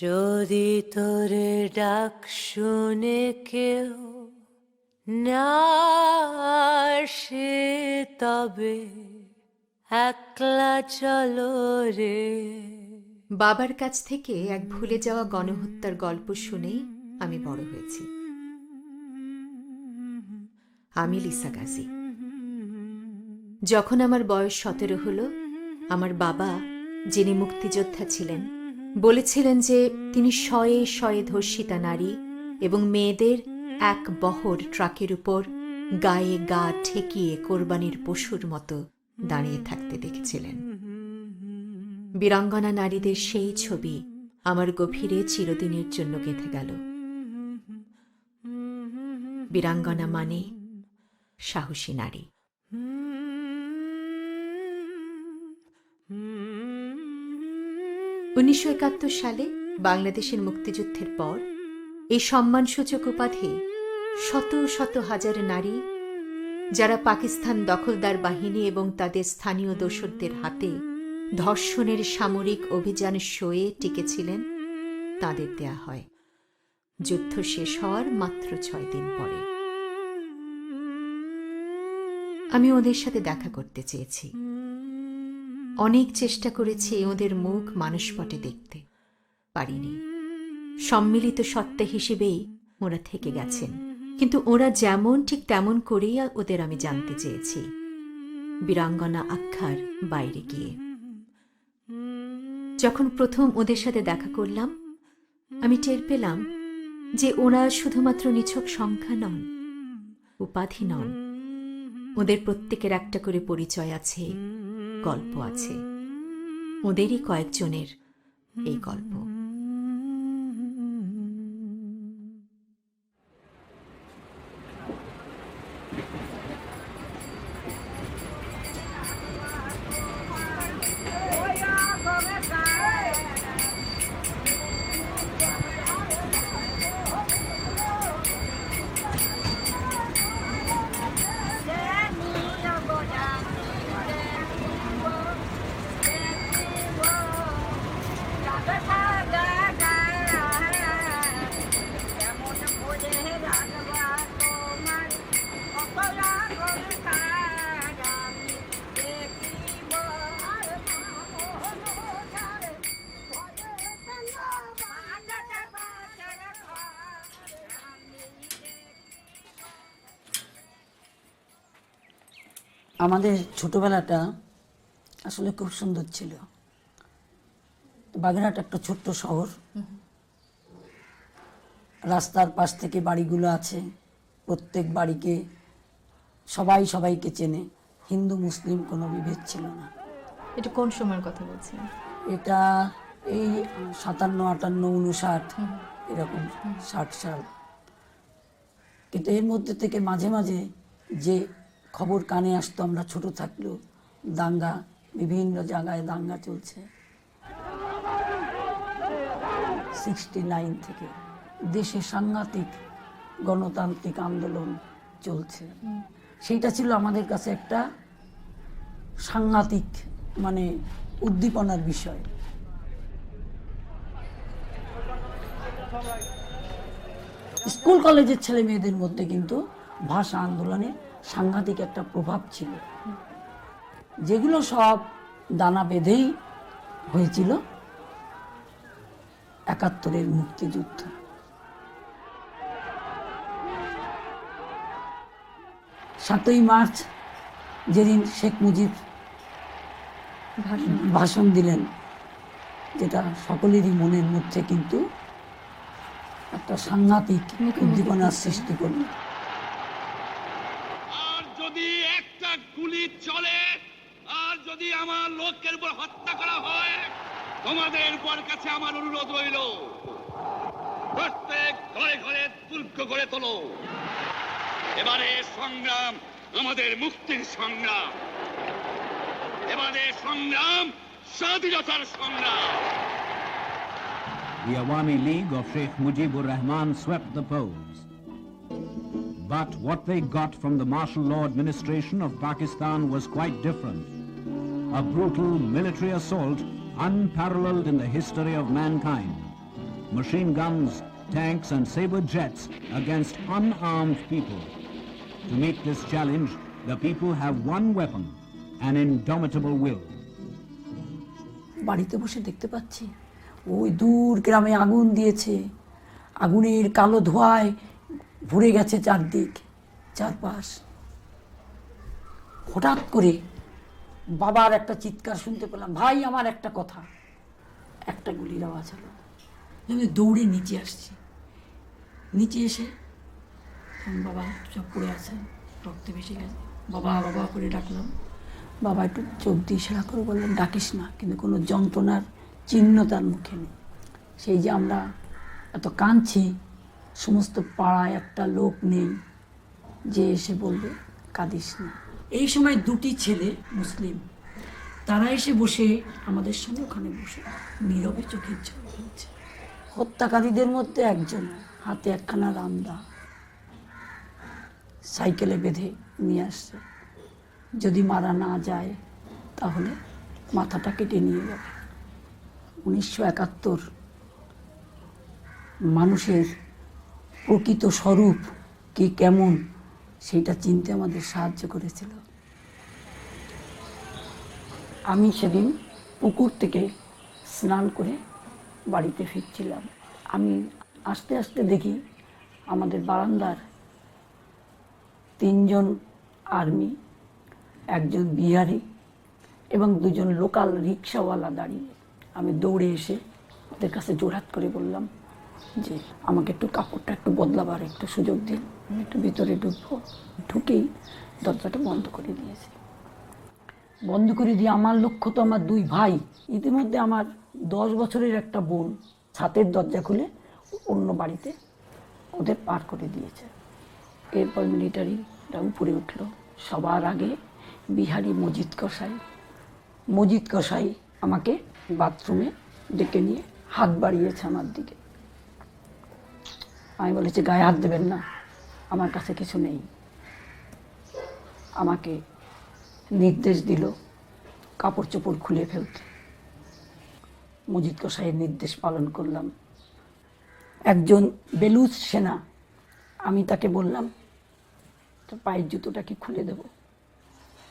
যদি তোরে ডাক শুনে কেউ না আসে তবে একলা চলো রে। বাবার কাছ থেকে এক ভুলে যাওয়া গণহত্যার গল্প শুনেই আমি বড় হয়েছি। আমি লিসা গাজী। যখন আমার বয়স 17 হলো, আমার বাবা, যিনি মুক্তিযোদ্ধা ছিলেন, বলেছিলেন যে তিনি শয়ে শয়ে ধর্ষিতা নারী এবং মেয়েদের এক বহর ট্রাকের উপর গায়ে গা ঠেকিয়ে কোরবানির পশুর মতো দাঁড়িয়ে থাকতে দেখেছিলেন। বীরাঙ্গনা নারীদের সেই ছবি আমার গভীরে চিরদিনের জন্য গেঁথে গেল। বীরাঙ্গনা মানে সাহসী নারী। 1971 সালে বাংলাদেশের মুক্তিযুদ্ধের পর এই সম্মানসূচক উপাধি শত শত হাজার নারী, যারা পাকিস্তান দখলদার বাহিনী এবং তাদের স্থানীয় দোসরদের হাতে ধর্ষণের সামরিক অভিযান সয়ে টিকেছিলেন, তাদের দেয়া হয় যুদ্ধ শেষ হওয়ার মাত্র 6 দিন পরে। আমি ওদের সাথে দেখা করতে চেয়েছি, অনেক চেষ্টা করেছি ওদের মুখ মানসপটে দেখতে, পারিনি। সম্মিলিত সত্তা হিসেবেই ওরা থেকে গেছেন, কিন্তু ওরা যেমন ঠিক তেমন করেই ওদের আমি জানতে চেয়েছি, বীরাঙ্গনা আখ্যার বাইরে গিয়ে। যখন প্রথম ওদের সাথে দেখা করলাম, আমি টের পেলাম যে ওরা শুধুমাত্র নিছক সংখ্যা নন, উপাধি নন। ওদের প্রত্যেকের একটা করে পরিচয় আছে, গল্প আছে। ওদেরই কয়েকজনের এই গল্প। আমাদের ছোটবেলাটা আসলে খুব সুন্দর ছিল। বাগেরহাট একটা ছোট্ট শহর, রাস্তার পাশ থেকে বাড়িগুলো আছে, প্রত্যেক বাড়িকে সবাই সবাইকে চেনে, হিন্দু মুসলিম কোনো বিভেদ ছিল না। এটা কোন সময়ের কথা বলছেন? এটা এই 57, 58, 59 এরকম 60 সাল। কিন্তু এর মধ্যে থেকে মাঝে মাঝে যে খবর কানে আসতো, আমরা ছোট থাকলেও, দাঙ্গা, বিভিন্ন জায়গায় দাঙ্গা চলছে। 69 থেকে দেশে সাংঘাতিক গণতান্ত্রিক আন্দোলন চলছে। সেইটা ছিল আমাদের কাছে একটা সাংঘাতিক মানে উদ্দীপনার বিষয়। স্কুল কলেজের ছেলে মেয়েদের মধ্যে কিন্তু ভাষা আন্দোলনের সাংঘাতিক একটা প্রভাব ছিল, যেগুলো সব দানা বেঁধেই হয়েছিল 71-এর মুক্তিযুদ্ধ। সাতই মার্চ যেদিন শেখ মুজিব ভাষণ দিলেন, যেটা সকলেরই মনের মধ্যে কিন্তু একটা সাংঘাতিক উদ্দীপনার সৃষ্টি করল। আর যদি একটা গুলি চলে, আর যদি আমার লোকের উপর হত্যা করা হয়, তোমাদের উপর কাছে আমার অনুরোধ রইল, প্রত্যেক ঘরে ঘরে দুর্গ গড়ে তোলো। এবারে সংগ্রাম আমাদের মুক্তির সংগ্রাম, এবারে সংগ্রাম স্বাধীনতার সংগ্রাম। The Awami League of Sheikh Mujibur Rahman swept the polls. But what they got from the martial law administration of Pakistan was quite different. A brutal military assault unparalleled in the history of mankind. machine guns, tanks and saber jets against unarmed people. To meet this challenge, the people have one weapon, an indomitable will. বাড়িতে বসে দেখতে পাচ্ছি ওই দূর গ্রামে আগুন দিয়েছে, আগুনের কালো ধোঁয়ায় ভরে গেছে চারদিক চারপাশ। হঠাৎ করে বাবার একটা চিৎকার শুনতে পেলাম, ভাই আমার একটা কথা। একটা গুলির আওয়াজ হলো, আমি দৌড়ে নিচে আসছি। নিচে এসে বাবা সব পড়ে আছে, রক্তে ভেসে গেছে। বাবা বাবা করে ডাকলাম, বাবা একটু চোখ দিয়ে ইশারা করে বললেন ডাকিস না, কিন্তু কোনো যন্ত্রণার চিহ্ন তার মুখে নেই। সেই যে আমরা এত কাঁদছি, সমস্ত পাড়ায় একটা লোক নেই যে এসে বলবে কাঁদিস না। এই সময় দুটি ছেলে মুসলিম, তারা এসে বসে আমাদের সঙ্গে ওখানে বসে নীরবে চোখের জল ফেলছে। হত্যাকারীদের মধ্যে একজন হাতে একখানা রামদা সাইকেলে বেঁধে নিয়ে আসছে, যদি মারা না যায় তাহলে মাথাটা কেটে নিয়ে যাবে। 1971 মানুষের প্রকৃত স্বরূপ কি কেমন সেটা চিনতে আমাদের সাহায্য করেছিল। আমি সেদিন পুকুর থেকে স্নান করে বাড়িতে ফিরছিলাম। আমি আস্তে আস্তে দেখি আমাদের বারান্দার 3 জন আর্মি, একজন বিহারি এবং 2 জন লোকাল রিক্সাওয়ালা দাঁড়িয়ে। আমি দৌড়ে এসে ওদের কাছে জোরহাত করে বললাম যে আমাকে একটু কাপড়টা একটু বদলাবার একটু সুযোগ দিন, আমি একটু ভিতরে ঢুকবো। ঢুকেই দরজাটা বন্ধ করে দিয়েছি। বন্ধ করে দিয়ে আমার লক্ষ্য তো আমার 2 ভাই, ইতিমধ্যে আমার 10 বছরের একটা বোন ছাতের দরজা খুলে অন্য বাড়িতে ওদের পার করে দিয়েছে। এরপর মিলিটারিরা উপরে উঠলো। সবার আগে বিহারি মজিদ কসাই আমাকে বাথরুমে ডেকে নিয়ে হাত বাড়িয়েছে আমার দিকে। আমি বলেছি গায়ে হাত দেবেন না, আমার কাছে কিছু নেই। আমাকে নির্দেশ দিল কাপড় চোপড় খুলে ফেলতে। মজিদ কসাইয়ের নির্দেশ পালন করলাম। একজন বেলুচ সেনা, আমি তাকে বললাম তো পায়ের জুতোটা কি খুলে দেব।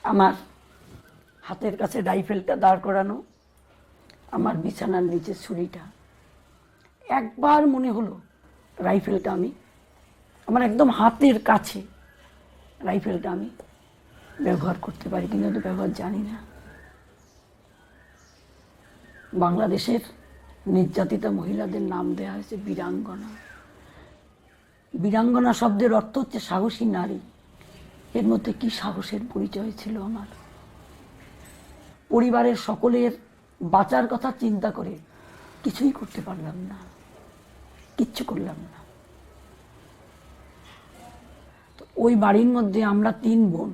আমার হাতের কাছে রাইফেলটা দাঁড় করানো, আমার বিছানার নিচে ছুরিটা। একবার মনে হলো রাইফেলটা আমার একদম হাতের কাছে রাইফেলটা আমি ব্যবহার করতে পারি, কিন্তু তো ব্যবহার জানি না। বাংলাদেশের নির্যাতিতা মহিলাদের নাম দেওয়া হয়েছে বীরাঙ্গনা। বীরাঙ্গনা শব্দের অর্থ হচ্ছে সাহসী নারী। এর মধ্যে কি সাহসের পরিচয় ছিল আমার। পরিবারের সকলের বাঁচার কথা চিন্তা করে কিছুই করতে পারলাম না, কিচ্ছু করলাম না। তো ওই বাড়ির মধ্যে আমরা 3 বোন।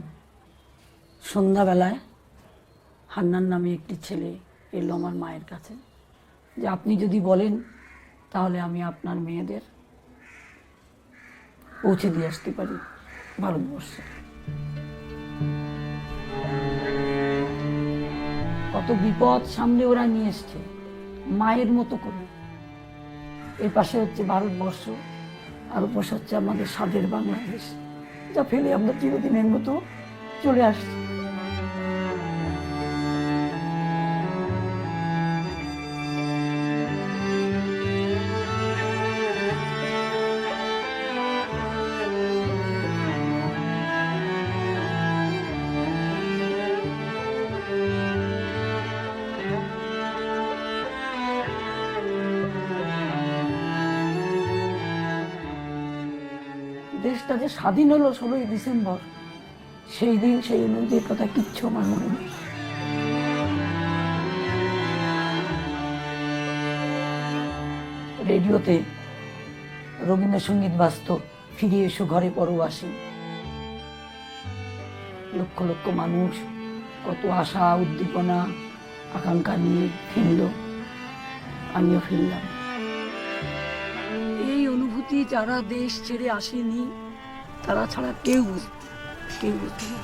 সন্ধ্যাবেলায় হান্নান নামে একটি ছেলে এলো আমার মায়ের কাছে যে আপনি যদি বলেন তাহলে আমি আপনার মেয়েদের পৌঁছে দিয়ে আসতে পারি ভারতবর্ষে। কত বিপদ সামনে ওরা নিয়ে এসছে মায়ের মতো করে। এর পাশে হচ্ছে ভারতবর্ষ, আর পাশে হচ্ছে আমাদের স্বাদের বাংলাদেশ, যা ফেলে আমরা চিরদিনের মতো চলে আসছি। দেশটা যে স্বাধীন হলো 16ই ডিসেম্বর, সেই দিন সেই অনুভূতির কথা কিচ্ছু আমার মনে নেই। রেডিওতে রবীন্দ্রসঙ্গীত বাজত, ফিরে এসো ঘরে পরবাসী। লক্ষ লক্ষ মানুষ কত আশা উদ্দীপনা আকাঙ্ক্ষা নিয়ে ফিরল, আমিও ফিরলাম। এই অনুভূতি যারা দেশ ছেড়ে আসেনি তারা ছাড়া কেউ বুঝবে না।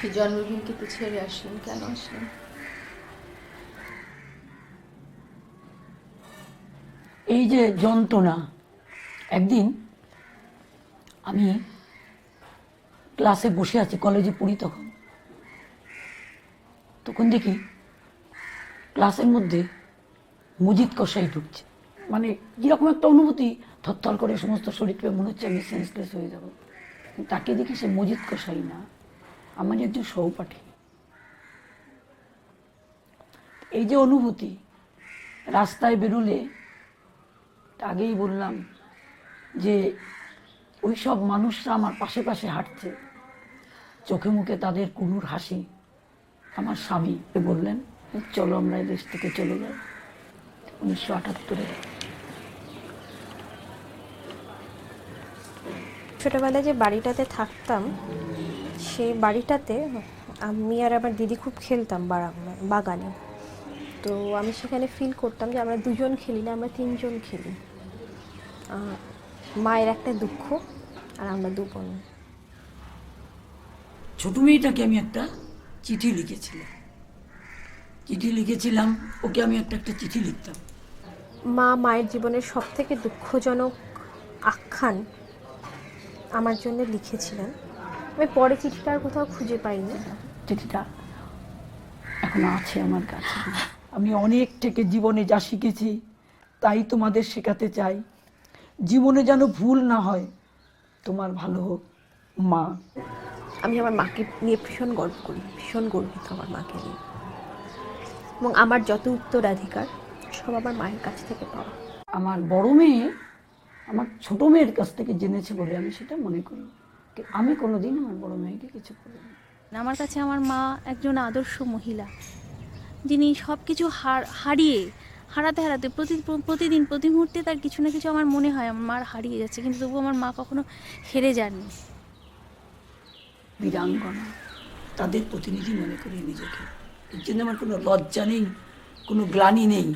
সেই জন্মভূমিকে তো ছেড়ে আসলেন, কেন আসলেন? এই যে যন্ত্রণা, একদিন আমি ক্লাসে বসে আছি, কলেজে পড়ি তখন দেখি ক্লাসের মধ্যে মজিদ কষাই ঢুকছে। মানে যেরকম একটা অনুভূতি, থরথর করে সমস্ত শরীরকে মনে হচ্ছে আমি সেন্সলেস হয়ে যাব। তাকে দেখি সে মজিদ কষাই না, আমার একজন সহপাঠী। এই যে অনুভূতি, রাস্তায় বেরোলে, আগেই বললাম যে ওই সব মানুষরা আমার পাশে পাশে হাঁটছে, চোখে মুখে তাদের কুনুর হাসি। আমার স্বামী বললেন, চলো আমরা এই দেশ থেকে চলে যাই, 1978-এ। ছোটবেলায় যে বাড়িটাতে থাকতাম, সেই বাড়িটাতে আমি আর আমার দিদি খুব খেলতাম বাগানে। তো আমি সেখানে ফিল করতাম যে আমরা দুজন খেলি না, আমরা তিনজন খেলি। মায়ের একটা দুঃখ, আর আমরা দু বোন। ছোট মেয়েটাকে আমি একটা চিঠি লিখেছিলাম, ওকে আমি একটা চিঠি লিখতাম। মায়ের জীবনের সব থেকে দুঃখজনক আখ্যান আমার জন্য লিখেছিলেন। আমি পরে চিঠিটা আর কোথাও খুঁজে পাইনি। চিঠিটা এখন আছে আমার কাছে। আমি অনেক থেকে জীবনে যা শিখেছি তাই তোমাদের শেখাতে চাই। জীবনে যেন ভুল না হয়, তোমার ভালো হোক মা। আমি আমার মাকে নিয়ে ভীষণ গর্ব করি, ভীষণ গর্বিত আমার মাকে নিয়ে। এবং আমার যত উত্তরাধিকার সব আমার মায়ের কাছ থেকে পাওয়া। আমার বড় মেয়ে আমার ছোট মেয়ের কাছ থেকে জেনেছে বলে আমি সেটা মনে করি। আমি কোনোদিন আমার বড় মেয়েকে কিছু করিনি। আমার কাছে আমার মা একজন আদর্শ মহিলা, যিনি সব কিছু হারাতে প্রতিদিন প্রতি মুহূর্তে তার কিছু না কিছু আমার মনে হয় আমার মার হারিয়ে যাচ্ছে, কিন্তু তবুও আমার মা কখনো হেরে যাননি। বীরাঙ্গনা, তাদের প্রতিনিধি মনে করি নিজেকে। এর জন্য আমার কোনো লজ্জা নেই, কোনো গ্লানি নেই,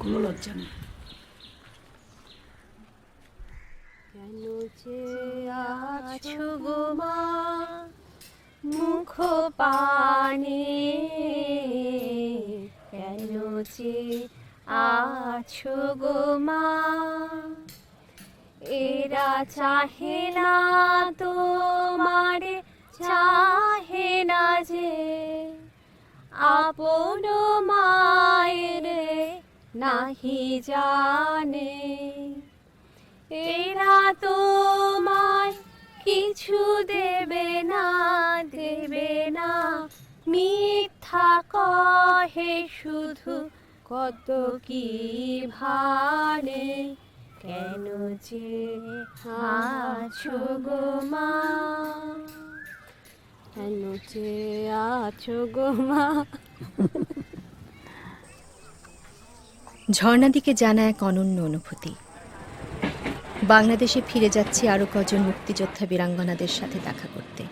কোনো লজ্জা নেই। কেন যে আছো গো মা মুখ পানে, কেন যে আছো গো মা এরা চাহে না তোমারে, চাহে না যে আপন মায়ের নাহি জানে। এরা তোমায় কিছু দেবে না, মিথ্যা কহে শুধু কত কি ভানে। কেন যে আছো গো মা, কেন যে আছো গো মা। ঝর্ণাদিকে জানা এক অনন্য অনুভূতি। বাংলাদেশে ফিরে যাচ্ছি আরও কজন মুক্তিযোদ্ধা বীরাঙ্গনাদের সাথে দেখা করতে।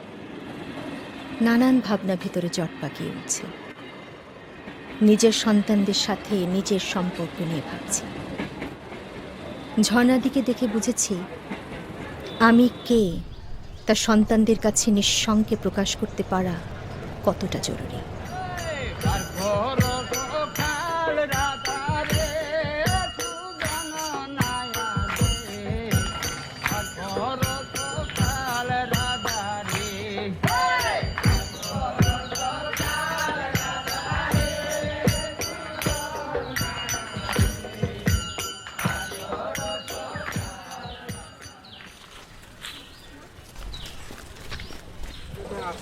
নানান ভাবনা ভিতরে জট পাকিয়ে উঠছে। নিজের সন্তানদের সাথে নিজের সম্পর্ক নিয়ে ভাবছি। ঝর্ণাদিকে দেখে বুঝেছি আমি কে তা সন্তানদের কাছে নিঃশঙ্কে প্রকাশ করতে পারা কতটা জরুরি।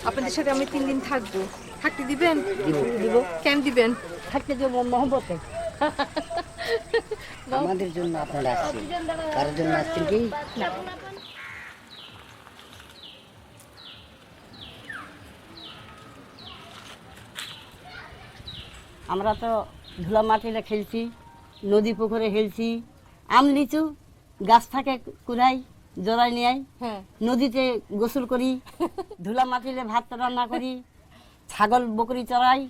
আপনাদের সাথে আমি 3 দিন থাকবো, থাকতে দিবেন? দিব। কেন দিবেন? থাকতে দেবো মহব্বতে। আমাদের জন্য আপনারা আসছেন, কারোর জন্য আসছেন কি? আমরা তো ধুলা মাটিতে খেলছি, নদী পুকুরে খেলছি, আম লিচু গাছ থাকে কুড়াই জোড়াই নিয়ে, নদীতে গোসল করি, ধুলা মাটিতে ভাত রান্না করি, ছাগল বকরি চড়াই।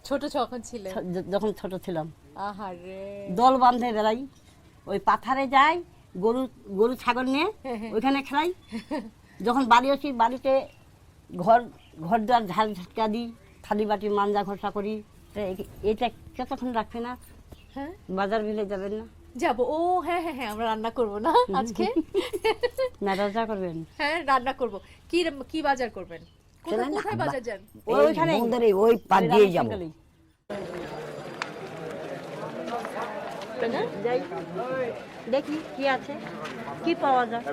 ছোট যখন ছিলেন? যখন ছোট ছিলাম আহারে, দল বাঁধে বেড়াই, ওই পাথারে যাই, গরু ছাগল নিয়ে ওইখানে খেলাই। যখন বাড়ি আসি, বাড়িতে ঘর ঘর দ্বার ঝাল ঝটকা দিই, থালি বাটি মাঞ্জা ঘষা করি। এটা কতক্ষণ রাখবে না? হ্যাঁ বাজার বিলে যাবেন না? যাবো। ও হ্যাঁ হ্যাঁ হ্যাঁ, আমরা রান্না করব না আজকে? না রাজা করবেন? হ্যাঁ রান্না করব। কি কি বাজার করবেন? কোথায় বাজার যান? ওইখানে ওই পাক দিয়ে যাবো। যাই দেখি কি আছে, কি পাওয়া যায়।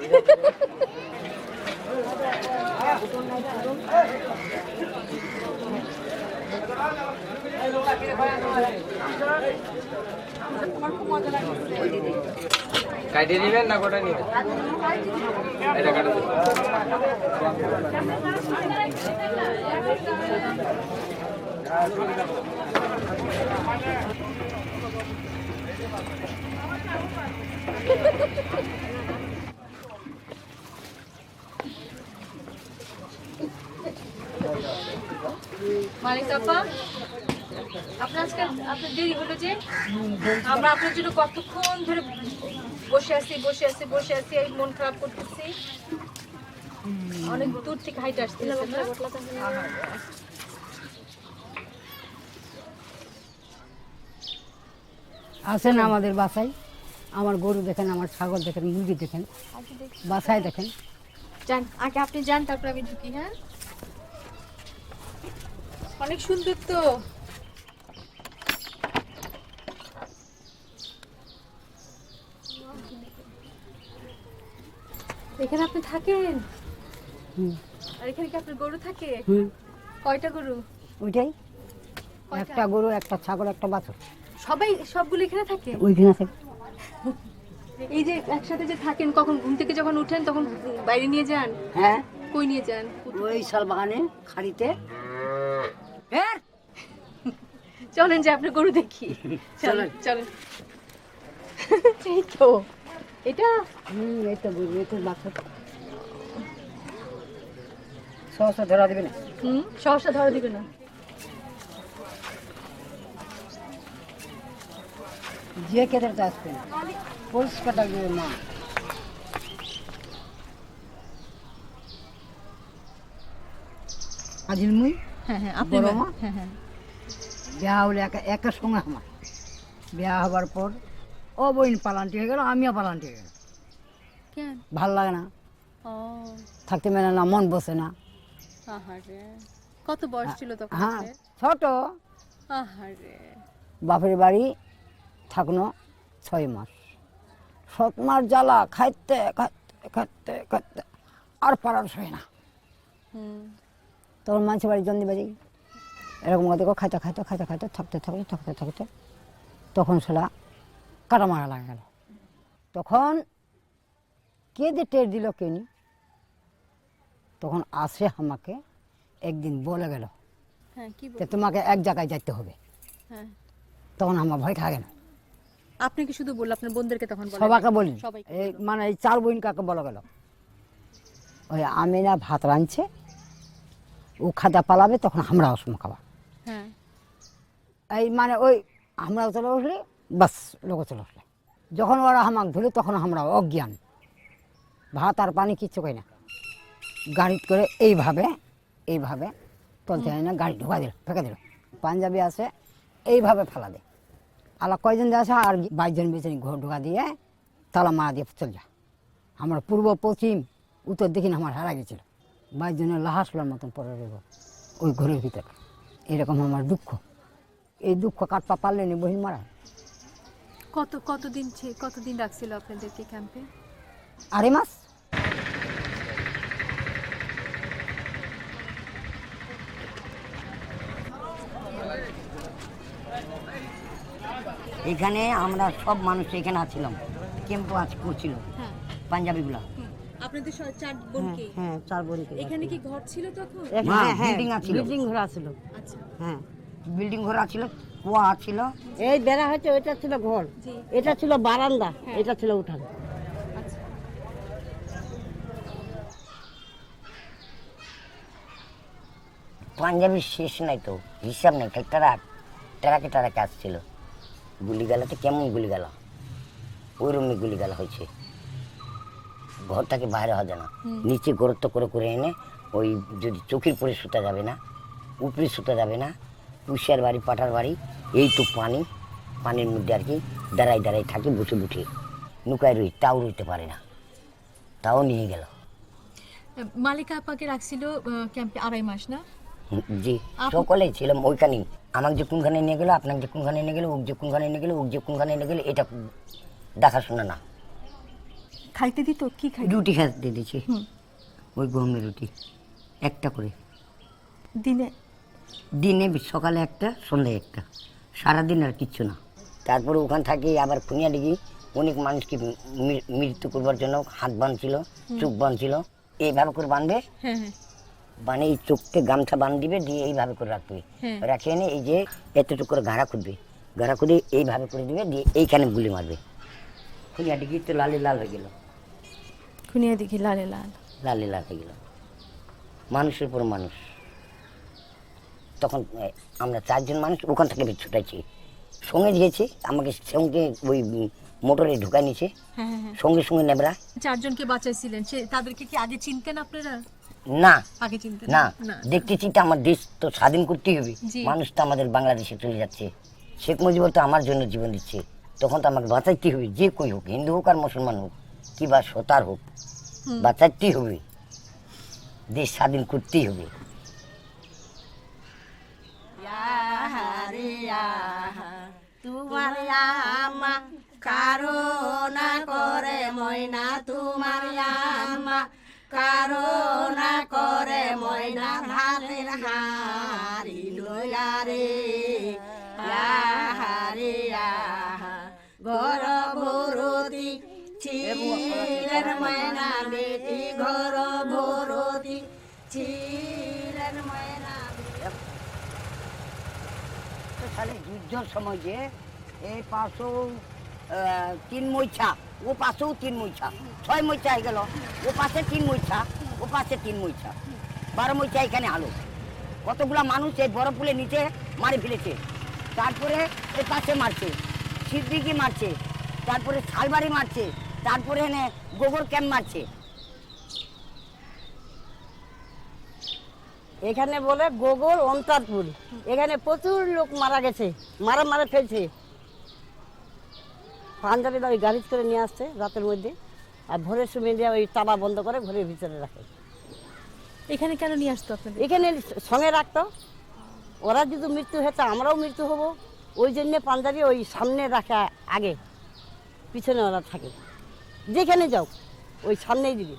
কাটিয়ে দিবেন না গোটা নিবেন? এটা কাটা দেবেন। মালিক আপা, আপনার আজকে আপনার দেরি হলো যে? আমরা আপনার জন্য কতক্ষণ ধরে বসে আছি, এই মন খারাপ করতেছি। অনেক দূর থেকে হাইটে আসতেছে না? আসেন আমাদের বাসায়, আমার গরু দেখেন, আমার ছাগল দেখেন, মুরগি দেখেন, বাসায় দেখেন। যান আগে, আপনি যান, তারপর আমি ঢুকি। হ্যাঁ অনেক সুন্দর তো। এখানে আপনি থাকেন? আর এখানে কি আপনার গরু থাকে? কয়টা গরু? ওইটাই, একটা গরু, একটা ছাগল, একটা বাছুর। সবগুলো এখানে থাকে? ওইখানে থাকে। এই যে একসাথে যে থাকেন, কখন ঘুম থেকে যখন উঠেন তখন বাইরে নিয়ে যান? হ্যাঁ। কই নিয়ে যান? ওই শাল বাগানে খাড়িতে। চলেন যে আপনার গরু দেখি। চলেন চলেন। এই তো এটা। এই তো গরু, এই তো বাছুর। সহসা ধরা দিবে না? সহসা ধরা দিবে না। যে কেদারটা আসবে না, পরিষ্কারটা দিবে না। আজিল মুই, হ্যাঁ হ্যাঁ আপনি বড় মা। হ্যাঁ হ্যাঁ বিয়া হলে একের সঙ্গে আমার বিয়া হবার পর ও বইন পালান্টি হয়ে গেল, আমিও পালান্টি হয়ে গেল। কেন? ভাল লাগে না, ও থাকতে মেলে না, মন বসে না। আহারে, কত বয়স ছিল তখন? হ্যাঁ ছোট। আহারে, বাপের বাড়ি থাকনো 6 মাস, 7 মাস জ্বালা, খাইতে খাইতে খাইতে খাইতে আর পারার সয় না। তখন মানুষের বাড়ি জন্দি বাজি এরকম দেখো, খাইতে খাইতে খাইতে খাইতে থাকতে থাকতে থাকতে থাকতে তখন সেটা কাটা মারা লাগে গেল। তখন কে যে টের দিল কেনি, তখন আসে আমাকে একদিন বলে গেল যে তোমাকে এক জায়গায় যাইতে হবে। তখন আমার ভয় থাকে না। আপনি কি শুধু বললেন? আপনার বোনদেরকে তখন বলেন? সবাইকে বলি, সবাইকে। এই মানে এই 4 বোন কাকে বলা গেল। ওই আমিনা ভাত রাঁধছে, ও খাদা পালাবে, তখন আমরাও সময় খাবা। হ্যাঁ এই মানে ওই আমরাও চলে উঠলে বাস, লোক চলে উঠলে। যখন ওরা আমাকে ধরে তখন আমরা অজ্ঞান, ভাত আর পানি কিচ্ছু খাই না। গাড়ি করে এইভাবে এইভাবে চলতে হয় না, গাড়ি ঢোকা দিল, ফেঁকে দিল। পাঞ্জাবি আসে এইভাবে ফেলা দেয়। আলা কয়জন আসে আর 22 জন বেছে ঘর ঢোকা দিয়ে তালা মারা দিয়ে চল যা। আমরা পূর্ব পশ্চিম উত্তর দিকে আমার হারা গেছিল। 22 জনের লাহাসলার মতন পড়ে রইব ওই ঘরের ভিতরে। এরকম আমার দুঃখ। এই দুঃখ কাটপা পারলে নি বহিন মারা। কতদিন রাখছিল আপনাদেরকে ক্যাম্পে? 2.5 মাস। এখানে আমরা সব মানুষ এখানে আছিলাম, ক্যাম্প করছিল পাঞ্জাবিগুলা। আপনাদের 4 বোনকে? হ্যাঁ 4 বোনকে। এখানে কি ঘর ছিল তখন? হ্যাঁ বিল্ডিং আছিল, বিল্ডিং ঘর ছিল। আচ্ছা হ্যাঁ বিল্ডিং ঘর আছিল, কুয়া ছিল। এই বেড়া হচ্ছে, ওইটা ছিল ঘর, এটা ছিল বারান্দা, এটা ছিল উঠান। আচ্ছা পাঞ্জাবির শেষ নাই তো, হিসাব নেই। টারাকে টারাকে আসছিল। গুলি গালাতে কেমন গুলি গালা, ওই রুমে গুলি গালা হয়েছে। ঘরটাকে বাইরে হওয়া যায় না, নিচে গর্ত করে করে এনে ওই যদি চোখের পরে শুতে যাবে না, উপরে শুতে যাবে না, পুষিয়ার বাড়ি পাটার বাড়ি এইটুক পানি, পানির মধ্যে আর কি দাঁড়াই দাঁড়াই থাকে বসে বুঠে, নুকায় রই, তাও রইতে পারে না, তাও নিয়ে গেল। মালিকা আপাকে রাখছিল ক্যাম্পে 2.5 মাস না? জি, সকলেই ছিলাম ওইখানেই। আমাকে যে কোনখানে নিয়ে গেলো, আপনাকে যে কোনখানে নিয়ে গেলো, ওক যে কোনখানে নিয়ে গেলো, ওক যে কোনখানে নিয়ে গেলো, এটা দেখাশোনা না। খাইতে দিত কি খাই? রুটি খাইতে দিয়েছি, ওই গমের রুটি একটা করে দিনে? দিনে সকালে একটা, সন্ধ্যায় একটা, সারাদিন আর কিচ্ছু না। তারপরে ওখান থেকে আবার খুনিয়াডিগি অনেক মানুষকে মৃত্যু করবার জন্য হাত বাঁধছিল, চোখ বাঁধছিল, এইভাবে করে বাঁধবে, মানে এই চোখতে গামছা বাঁধ দিবে, দিয়ে এইভাবে করে রাখবে, রাখিয়ে এনে এই যে এতটুকু করে ঘাড়া খুঁজবে, ঘাড়া খুঁজে এইভাবে করে দিবে, দিয়ে এইখানে গুলি মারবে। খুনিয়াডিগি তো লালে লাল হয়ে গেল, খুনিয়াডিগি লালে লাল, লালে লাল হয়ে গেল, মানুষের পর মানুষ। তখন আমরা 4 জন মানুষ ওখান থেকে ছুটাইছি, সঙ্গে দিয়েছি আমাকে, সঙ্গে ওই মোটরে ঢুকাই নিয়েছে, সঙ্গে সঙ্গে নেবরা 4 জনকে বাঁচাইছিলেন। তাদেরকে কি আগে চিনতেন আপনারা? না, আগে চিনতেন না, দেখতেছি তো আমার দেশ তো স্বাধীন করতেই হবে, মানুষ তো আমাদের বাংলাদেশে চলে যাচ্ছে, শেখ মুজিবুর তো আমার জন্য জীবন দিচ্ছে, তখন তো আমাকে বাঁচাইতেই হবে, যে কই হোক, হিন্দু হোক আর মুসলমান হোক, কি বা সতার হোক, বাঁচাইতেই হবে, দেশ স্বাধীন করতেই হবে। তোমার আমা কারো না করে ময়না, তোমার আমা কারো না করে ময়না, ভাতের হাড়ি লইয়া রে আহারে আহা, ঘর ভরতি ছিলেন ময়না বেটি, ঘর ভরতি ছিলেন ময়না। যুদ্ধর সময় যে এই পাশেও 3 মইছা, ও পাশেও 3 মইছা, 6 মইছা হয়ে গেল, ও পাশে 3 মইছা, ও পাশে 3 মইছা, 12 মইছা এখানে আলো। কতগুলা মানুষ এই বড় পুলের নিচে মারি ফেলেছে, তারপরে এই পাশে মারছে, সিদ্দিকি মারছে, তারপরে শালবাড়ি মারছে, তারপরে এনে গোবর ক্যাম্প মারছে। এখানে বলে গোগল অন্তারপুর, এখানে প্রচুর লোক মারা গেছে, মারা ফেলছে। পাঞ্জাবিরা ওই গাড়ি করে নিয়ে আসছে রাতের মধ্যে, আর ভোরের সময় দিয়ে ওই তালা বন্ধ করে ঘরের ভিতরে রাখে। এখানে কেন নিয়ে আসতো আপনাদের? এখানে সঙ্গে রাখতো, ওরা যদি মৃত্যু হতো আমরাও মৃত্যু হব, ওই জন্য পাঞ্জাবি ওই সামনে রাখা, আগে পিছনে ওরা থাকে, যেখানে যাও ওই সামনেই দিবি।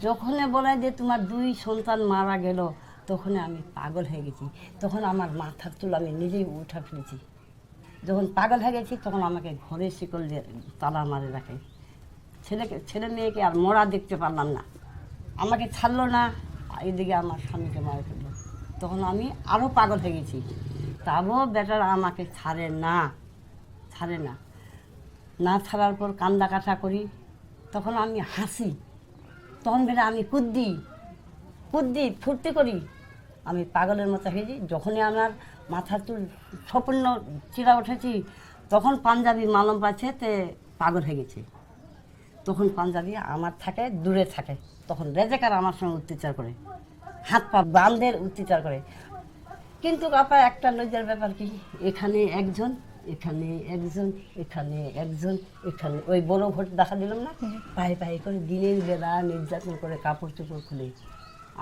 যখন বলে যে তোমার 2 সন্তান মারা গেল, তখন আমি পাগল হয়ে গেছি, তখন আমার মাথার চুল আমি নিজেই উঠা ফেলেছি। যখন পাগল হয়ে গেছি তখন আমাকে ঘরে শিকল দিয়ে তালা মারে রাখে, ছেলে মেয়েকে আর মরা দেখতে পারলাম না, আমাকে ছাড়লো না, এদিকে আমার স্বামীকে মারে ফেললো, তখন আমি আরও পাগল হয়ে গেছি। তাও বেটারা আমাকে ছাড়ে না, না ছাড়ার পর কান্দা কাটা করি, তখন আমি হাসি, তখন বেটা আমি কুদ্দি ফুর্তি করি, আমি পাগলের মতো হয়ে যাই। যখনই আমার মাথার চুল সম্পূর্ণ চিরা উঠেছি, তখন পাঞ্জাবি মালম পাচ্ছে তে পাগল হয়ে গেছে, তখন পাঞ্জাবি আমার থাকে দূরে থাকে, তখন রেজেকার আমার সঙ্গে অত্যাচার করে, হাত পা বান্ধের অত্যাচার করে। কিন্তু আপা একটা লজ্জার ব্যাপার কি, এখানে একজন, এখানে একজন, এখানে একজন, এখানে ওই বড় ভোট দেখা দিলাম না, পায়ে করে দিনের বেলা নির্যাতন করে, কাপড় চোপড় খুলে।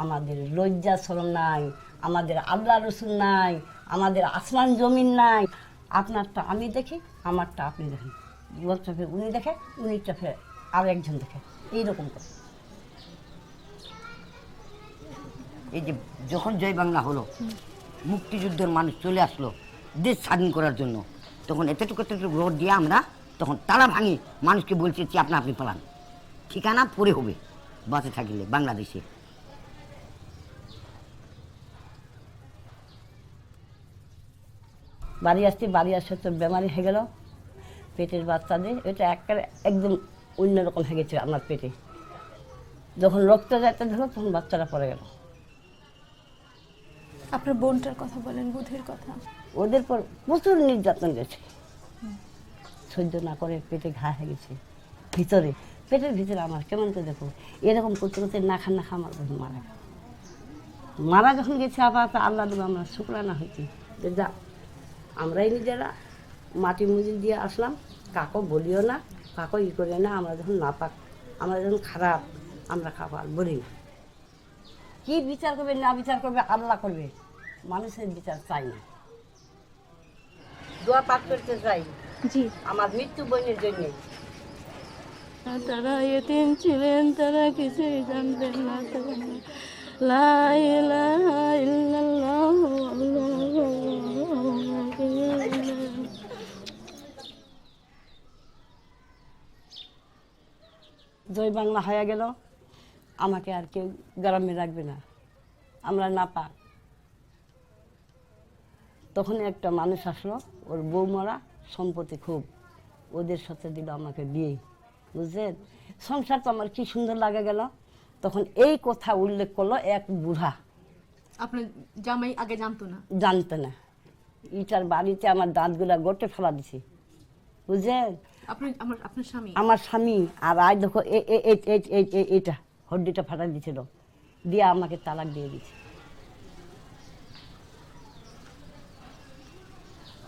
আমাদের লজ্জা শরম নাই, আমাদের আল্লাহ রসুল নাই, আমাদের আসমান জমিন নাই। আপনারটা আমি দেখি, আমারটা আপনি দেখেন, চোখে উনি দেখে, উনি চোখে আর একজন দেখে, এইরকম করে। এই যে যখন জয় বাংলা হলো, মুক্তিযুদ্ধের মানুষ চলে আসলো দেশ স্বাধীন করার জন্য, তখন এতটুকু রোড দিয়ে আমরা তখন তালা ভাঙি মানুষকে বলছি আপনি পালান, ঠিকানা পরে হবে বাসে থাকলে বাংলাদেশে। বাড়ি আসতে তো বেমারি হয়ে গেল, পেটের বাচ্চাদের এটা একদম অন্যরকম হয়ে গেছে আমার পেটে। যখন রক্ত যাইতে ধরো তখন বাচ্চারা পড়ে গেল। আপনার বোনটার কথা বলেন, বুধের কথা। ওদের পর প্রচুর নির্যাতন গেছে, সহ্য না করে পেটে ঘা হয়ে গেছে ভিতরে, পেটের ভিতরে আমার কেমন তো দেখো এরকম করতে করতে না খা আমার বোন মারা যখন গেছে আবার আল্লাহ দেবো আমরা শুকরানা হয়েছি যে যা আমরাই নিজেরা মাটি মুজি দিয়ে আসলাম, কাকো বলিও না, কাকো ই করিও না, আমরা যখন না পাক, আমরা যখন খারাপ আমরা কাকো আর বলি না। কি বিচার করবে না বিচার করবে আল্লাহ করবে, মানুষের বিচার চাই না। দোয়া পাঠ করতে চাই জি আমার মৃত্যু বোনের জন্যে। তারা এতিম ছিলেন, তারা কিছুই জানতেন না, লা ইলাহা ইল্লাল্লাহ জয় বাংলা হয়ে গেল, আমাকে আর কেউ গ্রামে রাখবে না, আমরা না পাক। তখন একটা মানুষ আসলো, ওর বৌমারা সম্পত্তি খুব, ওদের সাথে দিল আমাকে বিয়ে, বুঝলেন? সংসার তো আমার কি সুন্দর লাগে গেল। তখন এই কথা উল্লেখ করলো এক বুড়া। আপনার জামাই আগে জানতো না? জানতো না। ইটার বাড়িতে আমার দাঁতগুলা গোটে ফেলা দিছি, বুঝলেন? আপনার স্বামী? আমার স্বামী। আর আজ দেখো এইটা হড্ডিটা ফাটা দিয়েছিল, দিয়ে আমাকে তালাক দিয়ে দিচ্ছে।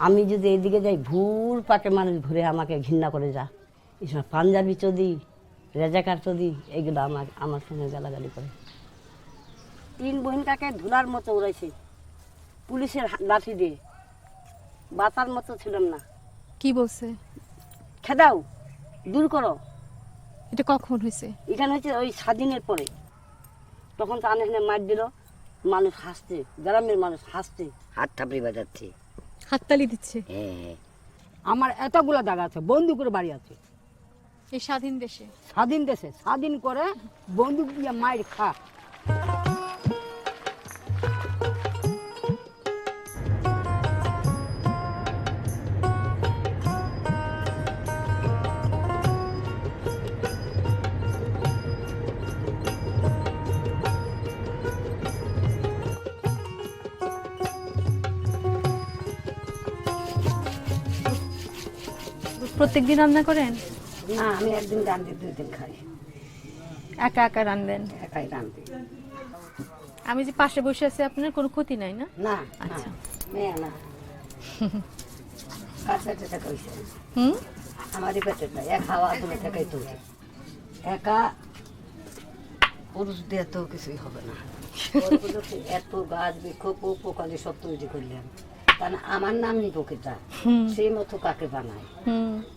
আমি যদি এইদিকে যাই ভুল পাকে মানুষ ঘুরে আমাকে ঘৃণা করে যা, এই সময় পাঞ্জাবি চৌধুরী, রেজাকার চৌধুরী এইগুলো আমার সঙ্গে গালাগালি করে। 3 বোন কাকে ধুলার মতো উড়াইছে পুলিশের লাঠি দিয়ে, বাতার মতো ছিলাম না। কি বলছে? খেদাও, দূর করো। এটা কখন হয়েছে? এখানে হচ্ছে ওই স্বাধীনের পরে। তখন তো আনে মার দিল, মানুষ হাসছে, গ্রামের মানুষ হাসছে, হাত থাপড়ি বাজাচ্ছে, হাততালি দিচ্ছে। হ্যাঁ আমার এতগুলো জায়গা আছে, বন্দুকের বাড়ি আছে এই স্বাধীন দেশে। স্বাধীন দেশে, স্বাধীন করে বন্দুক দিয়ে মায়ের খা। প্রত্যেকদিন রান্না করেন? না, আমি একদিন রান্ধি, 2 দিন খাই। একা একা রান্ধেন? একাই রান্ধি। আমি যে পাশে বসে আছি, আপনার কোনো ক্ষতি নাই না? না, আচ্ছা। মেয়ে না, কার পেটে থেকে হয়েছে? আমারই পেটে না, এক হাওয়া দূরে থেকেই তুলছে। একা পুরুষ দিয়ে তো কিছুই হবে না। এত গাছ বৃক্ষ পোকালি সব তৈরি করলেন, কারণ আমার নাম নিপকিতা, সেই মতো কাকে বানায়।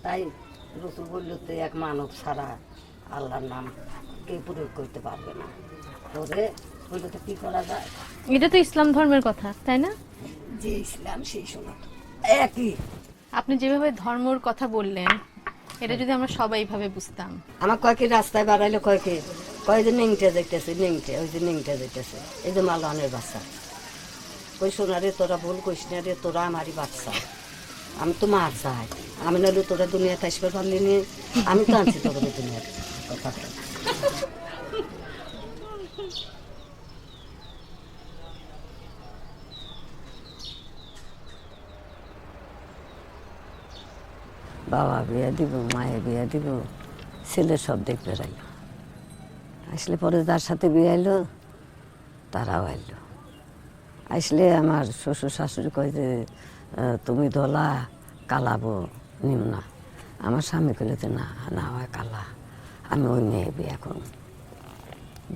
তাই রসুল বলল তো এক মানব ছাড়া আল্লাহর নাম কেউ প্রয়োগ করতে পারবে না। তবে বললো তো কি করা যায়? এটা তো ইসলাম ধর্মের কথা, তাই না? যে ইসলাম সেই সনাতন একই। আপনি যেভাবে ধর্মর কথা বললেন, এটা যদি আমরা সবাই এইভাবে বুঝতাম। আমার কয়েকে রাস্তায় বাড়াইলে কয় যে নেংটে যাইতেছে, নেংটে, ওই যে নেংটে যাইতেছে, এই যে মালওয়ানের বাচ্চা। কই সোনারে তোরা ভুল কইস না রে, তোরা আমারই বাচ্চা, আমি তো মার চাই, আমি নাহলে তোরা দুনিয়াতে আসবে পারলি নি, আমি তো আনছি তোর দুনিয়াতে। কথা বাবা বিয়ে দিব, মায়ে বিয়ে দিব, ছেলে সব দেখবে রাইল। আসলে পরে যার সাথে বিয়ে আইলো তারাও আইলো। আসলে আমার শ্বশুর শাশুড়ি কয় যে তুমি ধলা কালাবো নিম না। আমার স্বামী কইলে যে না না হয় কালা, আমি ওই মেয়ে বিয়ে করব।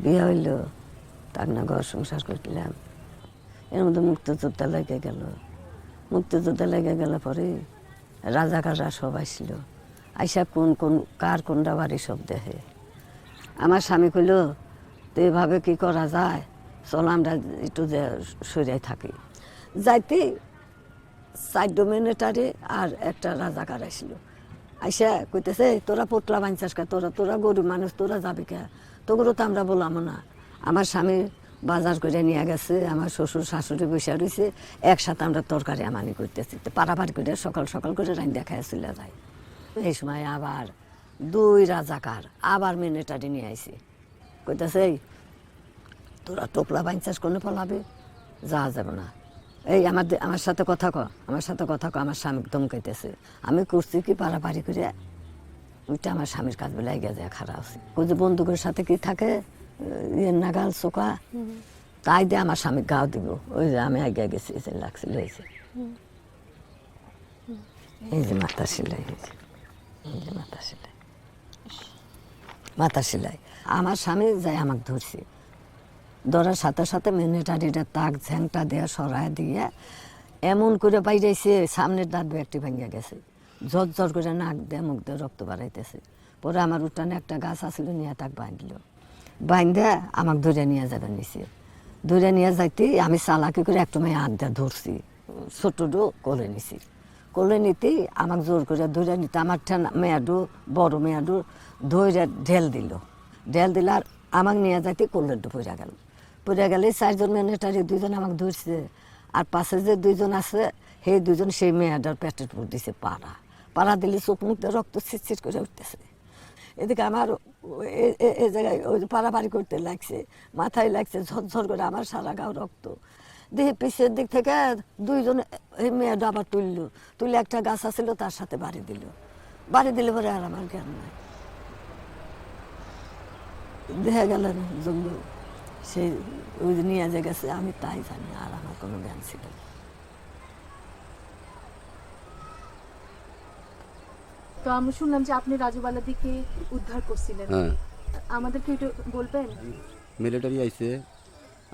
বিয়ে হইল, তার না ঘর সংসার করলাম। এর মধ্যে মুক্তিযোদ্ধা লেগে গেল। মুক্তিযোদ্ধা লেগে গেলে পরে রাজাকাররা সব আসছিল, আইসা কার কোনটা বাড়ি সব দেখে। আমার স্বামী কইল তো এভাবে কি করা যায়, চল আমরা একটু সরিয়ে থাকি। যাইতে 4 মিনিটারে আর একটা রাজাকার আসলো, আইসা কইতেছে তোরা পোটলা বাঞ্চাস কে, তোরা গরিব মানুষ, তোরা যাবি কে, তোগুলো তো আমরা বললাম না। আমার স্বামী বাজার করে নিয়ে গেছে, আমার শ্বশুর শাশুড়ি বসে রয়েছে, একসাথে আমরা তরকারি আমানি করতেছি, পারাপারি করে সকাল সকাল করে রান্না খাইয়া চলে যায়। এই সময় আবার 2 রাজাকার আবার মিনিটারি নিয়ে আইছে, কইতেছে তোরা টোকলা বাঞ্চাস কোনে ফলাবে, যাওয়া যাবে না। এই আমার সাথে কথা কো, আমার সাথে কথা কো, আমার স্বামী ধমকাইতেছে। আমি করছি কি পারাপারি করে ওইটা আমার স্বামীর কাজ বেলায় গিয়ে যায় খারাপ আছে। ওই যে বন্দুকের সাথে কি থাকে নাগাল চোকা, তাই দিয়ে আমার স্বামী গাও দিব। ওই যে আমি আগে গেছি, লাগছিল হয়েছে। এই যে মাথা সেলাই হয়েছে, এই যে মাথা সেলাই, মাথা সেলাই। আমার স্বামী যাই আমাকে ধরছে, ধরার সাথে সাথে মিলিটারিটা তাক ঝ্যাংটা দিয়ে সরাই দিয়ে এমন করে বাইরেছে সামনের দাঁত একটি ভেঙে গেছে, ঝরঝর করে নাক দিয়ে মুখ দিয়ে রক্ত বাড়াইতেছে। পরে আমার উঠানে একটা গাছ আসছিল, নিয়ে তাক বাঁধল, বাঁধে আমাকে ধরে নিয়ে যাবে নিচে। ধরে নিয়ে যাইতে আমি চালাকি করে একটু মেয়ে হাত দিয়ে ধরছি, ছোটডো কোলে নিছি। কোলে নিতেই আমাকে জোর করে ধরে নিতে আমার মেয়াডু বড় মেয়াডু ধরে ঢেল দিল আর আমাকে নিয়ে যাইতে কোলের ডো পড়ে গেল। পড়ে গেলে 4 জন মিলিটারি, 2 জন আমাকে ধরছে, আর পাশে যে 2 জন আছে সেই 2 জন সেই মেয়েটার পেটের উপর দিছে পাড়া দিলে চোখ মুখ দিয়ে রক্ত ছিটছিট করে উঠতেছে। এদিকে আমার এই জায়গায় ওই পাড়াপাড়ি করতে লাগছে, মাথায় লাগছে ঝরঝর করে, আমার সারা গাও রক্ত। দেখে পিছের দিক থেকে 2 জন এই মেয়েটা আবার তুলে একটা গাছ আছিল তার সাথে বাড়ি দিলে পরে আর আমার জ্ঞান নাই। দেখা গেল জঙ্গল সেই ওই নিয়ে যে গেছে, আমি তাই জানি, আর আমার কোনো জ্ঞান ছিল না। তো আমরা শুনলাম যে আপনি রাজুবালাদিকে উদ্ধার করছিলেন, হ্যাঁ, আমাদেরকে একটু বলবেন? মিলিটারি আইছে,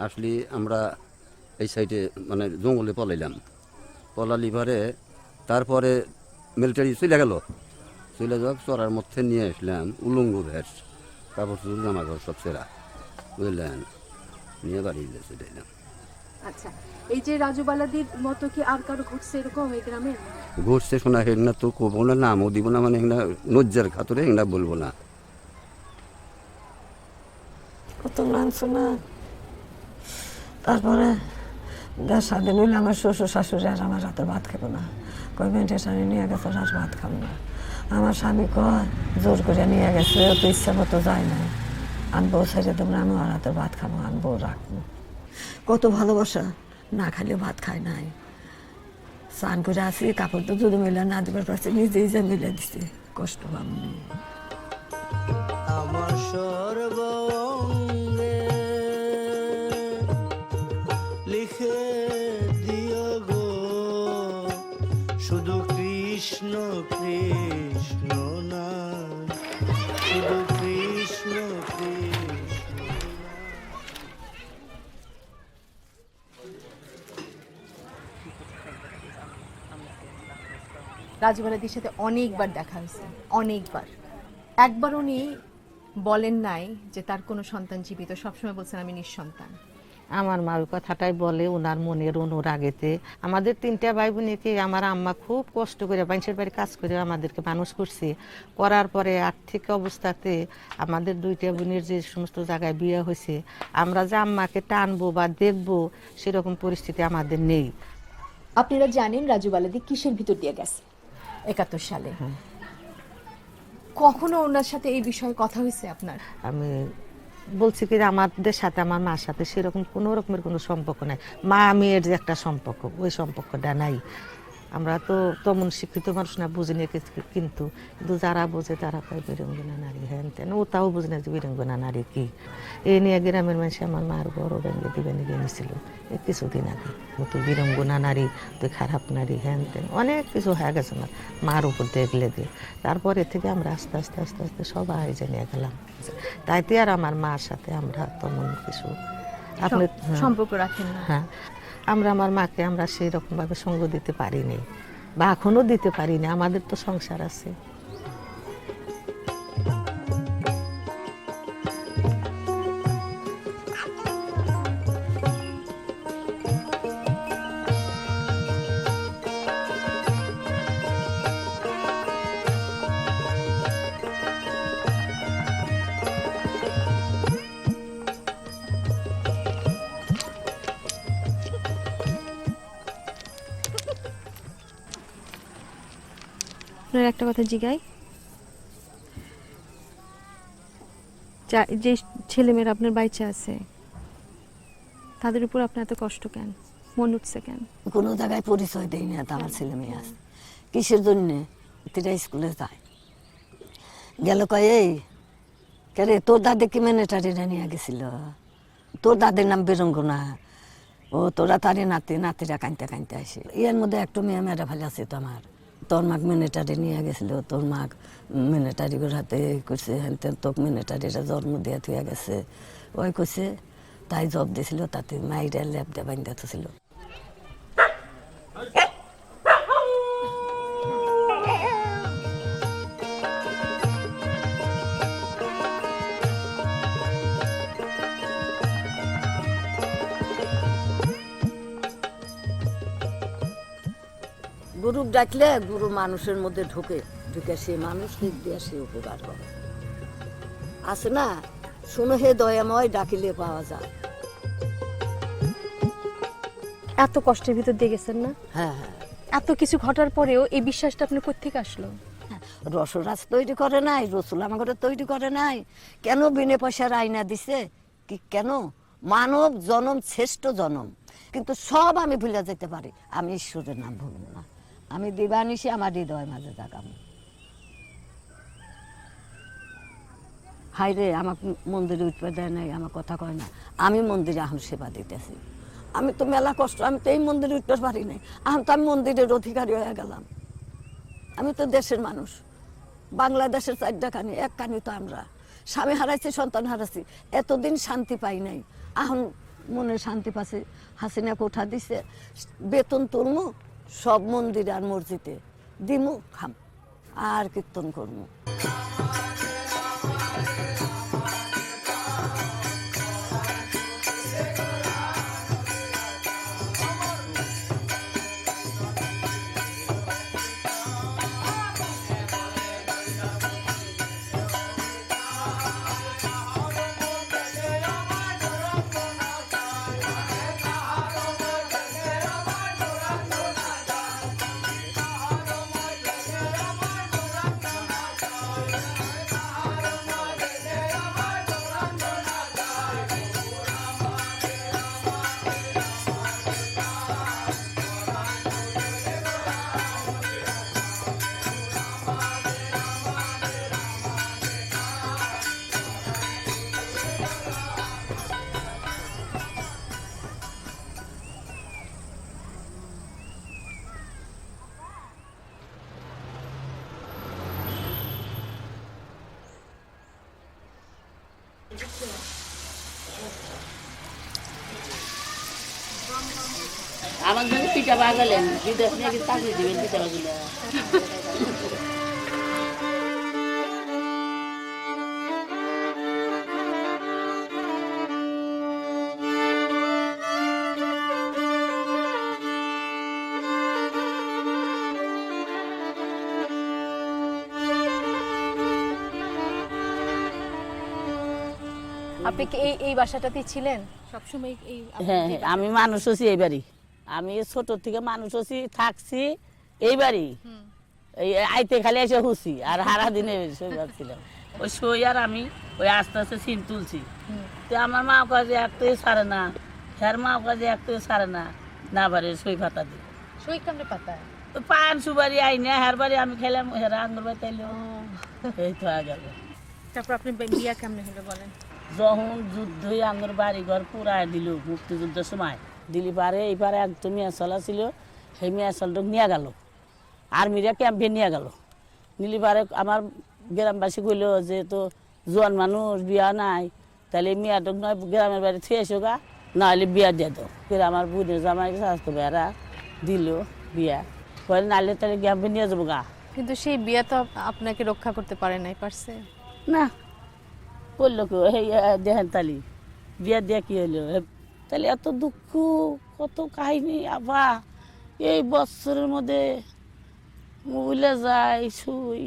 আসলে আমরা এই সাইডে মানে জঙ্গলে পলালি পরে তারপরে মিলিটারি চলে যাক চড়ার মধ্যে নিয়ে আসলাম উলঙ্গ ভেস, কাপড় চুল জামা ঘর সব সেরা, বুঝলেন, নিয়ে বাড়ি চলে এলাম। আচ্ছা, এই যে রাজুবালাদির মতো কি আর কারো ঘটছে এরকম এই গ্রামে? ঘুরছে শোনা, হেগনা তো কবো না, নামও দিব না, মানে হেগনা নজ্জার খাতরে হেগনা বলবো না। কত নাম শোনা। তারপরে 10 দিন হইলে আমার শ্বশুর শাশুড়ি আর আমার রাতের ভাত খাবো না, কই মেডিসিন নিয়ে গেছে, আর ভাত খাবো না। আমার স্বামী কয় জোর করে নিয়ে গেছে, তো ইচ্ছা মতো যায় না, আনবো ছেড়ে দেবো না, আমি আর রাতের ভাত খাবো, আনবো রাখবো। কত ভালোবাসা, না খাইলে ভাত খায় নাই। স্নান করে আসি, কাপড় তো যদি মিলে না দিবার পারছে, নিজেই যে মিলে দিছে, কষ্ট পাবনি। আমার সর্বঙ্গে লিখে দিও গো শুধু কৃষ্ণ কৃষ্ণ না, শুধু কৃষ্ণ কৃষ্ণ। রাজুবালাদির সাথে অনেকবার দেখা হয়েছে, অনেকবার। একবার উনি বলেন নাই যে তার কোনো সন্তান জীবিত, সবসময় বলছেন আমি নিঃসন্তান। আমার মা ওই কথাটাই বলে, ওনার মনের অনুরাগেতে। আমাদের 3টা ভাই বোনকে আমার আম্মা খুব কষ্ট করে মানুষের বাড়ি কাজ করে আমাদেরকে মানুষ করছে। করার পরে আর্থিক অবস্থাতে আমাদের 2টা বোনের যে সমস্ত জায়গায় বিয়ে হয়েছে, আমরা যে আম্মাকে টানবো বা দেখবো সেরকম পরিস্থিতি আমাদের নেই। আপনারা জানেন রাজুবালাদি কিসের ভিতর দিয়ে গেছে 71 সালে? কখনো ওনার সাথে এই বিষয়ে কথা হয়েছে আপনার? আমি বলছি কি আমাদের সাথে, আমার মার সাথে সেরকম কোনো রকমের কোনো সম্পর্ক নাই। মা মেয়ের যে একটা সম্পর্ক, ওই সম্পর্কটা নাই। আমরা তো তেমন শিক্ষিত মানুষ না, বুঝি না, কিন্তু যারা বোঝে তারা কয় বীরাঙ্গনা নারী, হ্যান তেন। ও তাও বুঝে না যে বীরাঙ্গনা নারী কি। এই নিয়ে গ্রামের মানুষ আমার মার বড় ব্যাঙ্গে দিবে নিয়ে নিয়েছিল এই কিছুদিন আগে, তুই বীরাঙ্গনা নারী, তুই খারাপ নারী, হ্যান তেন অনেক কিছু হয়ে গেছে আমার মার উপর দেখলে দিয়ে। তারপরে থেকে আমরা আস্তে আস্তে আস্তে আস্তে সবাই জেনে গেলাম। তাইতে আর আমার মার সাথে আমরা তেমন কিছু আপনি সম্পর্ক রাখেন না। হ্যাঁ, আমরা আমার মাকে আমরা সেই রকম ভাবে সঙ্গ দিতে পারিনি বা এখনো দিতে পারিনি। আমাদের তো সংসার আছে। আপনার একটা কথা জিগাই, যে ছেলেমেয়েরা আপনার বাইচা আছে তাদের উপর আপনার এত কষ্ট কেন, মন উঠছে কেন? কোনো জায়গায় পরিচয় দেই না তো আমার ছেলে মেয়ে আছে। কিসের জন্যে? তিরা স্কুলে যায়, গেল কয় এই কেরে তোর দাদি কি ম্যানেটারিরা নিয়ে গেছিল, তোর দাদির নাম বেরঙ্গনা, ও তোরা তারে নাতিরা কাঁদতে কাঁদতে আসে। এর মধ্যে একটু মেয়ে মেয়েরা ভালো আছে তো আমার, তোর মাক মিলিটারি নিয়ে গেছিল, তোর মাক মিলিটারি হাতে করছে, তোর মিলিটারিরা জন্ম দিয়ে থুয়ে গেছে, ওই করছে তাই জব দিয়েছিল, তাতে মাইরা ল্যাব দিয়ে বান্ধা ছিল। গুরু ডাকলে গুরু মানুষের মধ্যে ঢুকে সে মানুষ দিক দিয়ে সে উপকার করে। আছে না, শুনো হে দয়াময় ডাকিলে পাওয়া যায়। এত কষ্টের ভিতর দিয়ে গেছেন না? হ্যাঁ হ্যাঁ। এত কিছু ঘটার পরেও এই বিশ্বাসটা আপনার কোত্থেকে আসলো? রসরাজ তৈরি করে নাই, রসুল আমাকে তৈরি করে নাই, কেন বিনে পয়সার আয়না দিছে কি কেন? মানব জনম শ্রেষ্ঠ জনম, কিন্তু সব আমি ভুলে যেতে পারি, আমি ঈশ্বরের নাম ভুলব না। আমি দিবানিশি আমার হৃদয় মাঝে থাকাম। হাই রে, আমাকে মন্দিরে উঠতে দেয় নাই, আমার কথা কয় না, আমি মন্দিরে এখন সেবা দিতেছি। আমি তো মেলা কষ্ট, আমি তো এই মন্দিরে উঠতে পারি নাই, এখন তো আমি মন্দিরের অধিকারী হয়ে গেলাম। আমি তো দেশের মানুষ, বাংলাদেশের 4টা কানি, এক কানি তো আমরা। স্বামী হারাইছি, সন্তান হারাইছি, এতদিন শান্তি পাই নাই, এখন মনে শান্তি পাচ্ছে। হাসিনা কোঠা দিছে, বেতন তুলমু সব মন্দিরে আর মসজিদে দিমু, খাম আর কীর্তন করমু। আমার জন্য পিঠা বাগালেন, বিদেশ নিয়ে চাকরি দিবেন পিঠা বাগুলা। আপনি কি এই বাসাটাতেই ছিলেন সবসময়? হ্যাঁ, আমি মানুষ হচ্ছি এইবারই, আমি ছোট থেকে মানুষ হচ্ছি, থাকছি এইবারই, এই আইতে খালি এসে হুসি আর হারা দিনে ছিলাম ওই সই। আর আমি ওই আস্তে আস্তে সিন তুলছি, তো আমার মা কাজে একটাই ছাড়ে না, হ্যার মা কাজে একটাই ছাড়ে না, না পারে সই পাতা দিই। সই কেমনে পাতা? পান সুবারি আইনে হ্যার বাড়ি আমি খেলাম, হেরা আঙ্গুর বাড়ি তাইলে এই তো আগে। তারপর আপনি বিয়া কেমনে হলো বলেন? যখন যুদ্ধই আমার বাড়ি ঘর পুরাই দিল মুক্তিযুদ্ধের সময়, দিলি পারে এইবারে একদম মেয়াচল ছিল, সেই মেয়াচলটা নিয়ে গেল, আর্মিরা ক্যাম্পে নিয়ে গেল। নিলি পারে আমার গ্রামবাসী কইল যে তো জোয়ান মানুষ, বিয়া নাই, তাহলে মেয়াটক নয় গ্রামের বাড়ি থুয়ে এসো গা, নাহলে বিয়া দিয়ে দাও। আমার বোনের জামাই স্বাস্থ্য বেড়া দিল বিয়া, পরে নাহলে তাহলে ক্যাম্পে নিয়ে যাবো গা। কিন্তু সেই বিয়া তো আপনাকে রক্ষা করতে পারে নাই, পারছে না? বললো কেউ এই দেখেন তালি বিয়া দিয়া কি হইলো, তাহলে এত দুঃখ, কত কাহিনী। আবা এই বছরের মধ্যে মহিলা যায় শুই,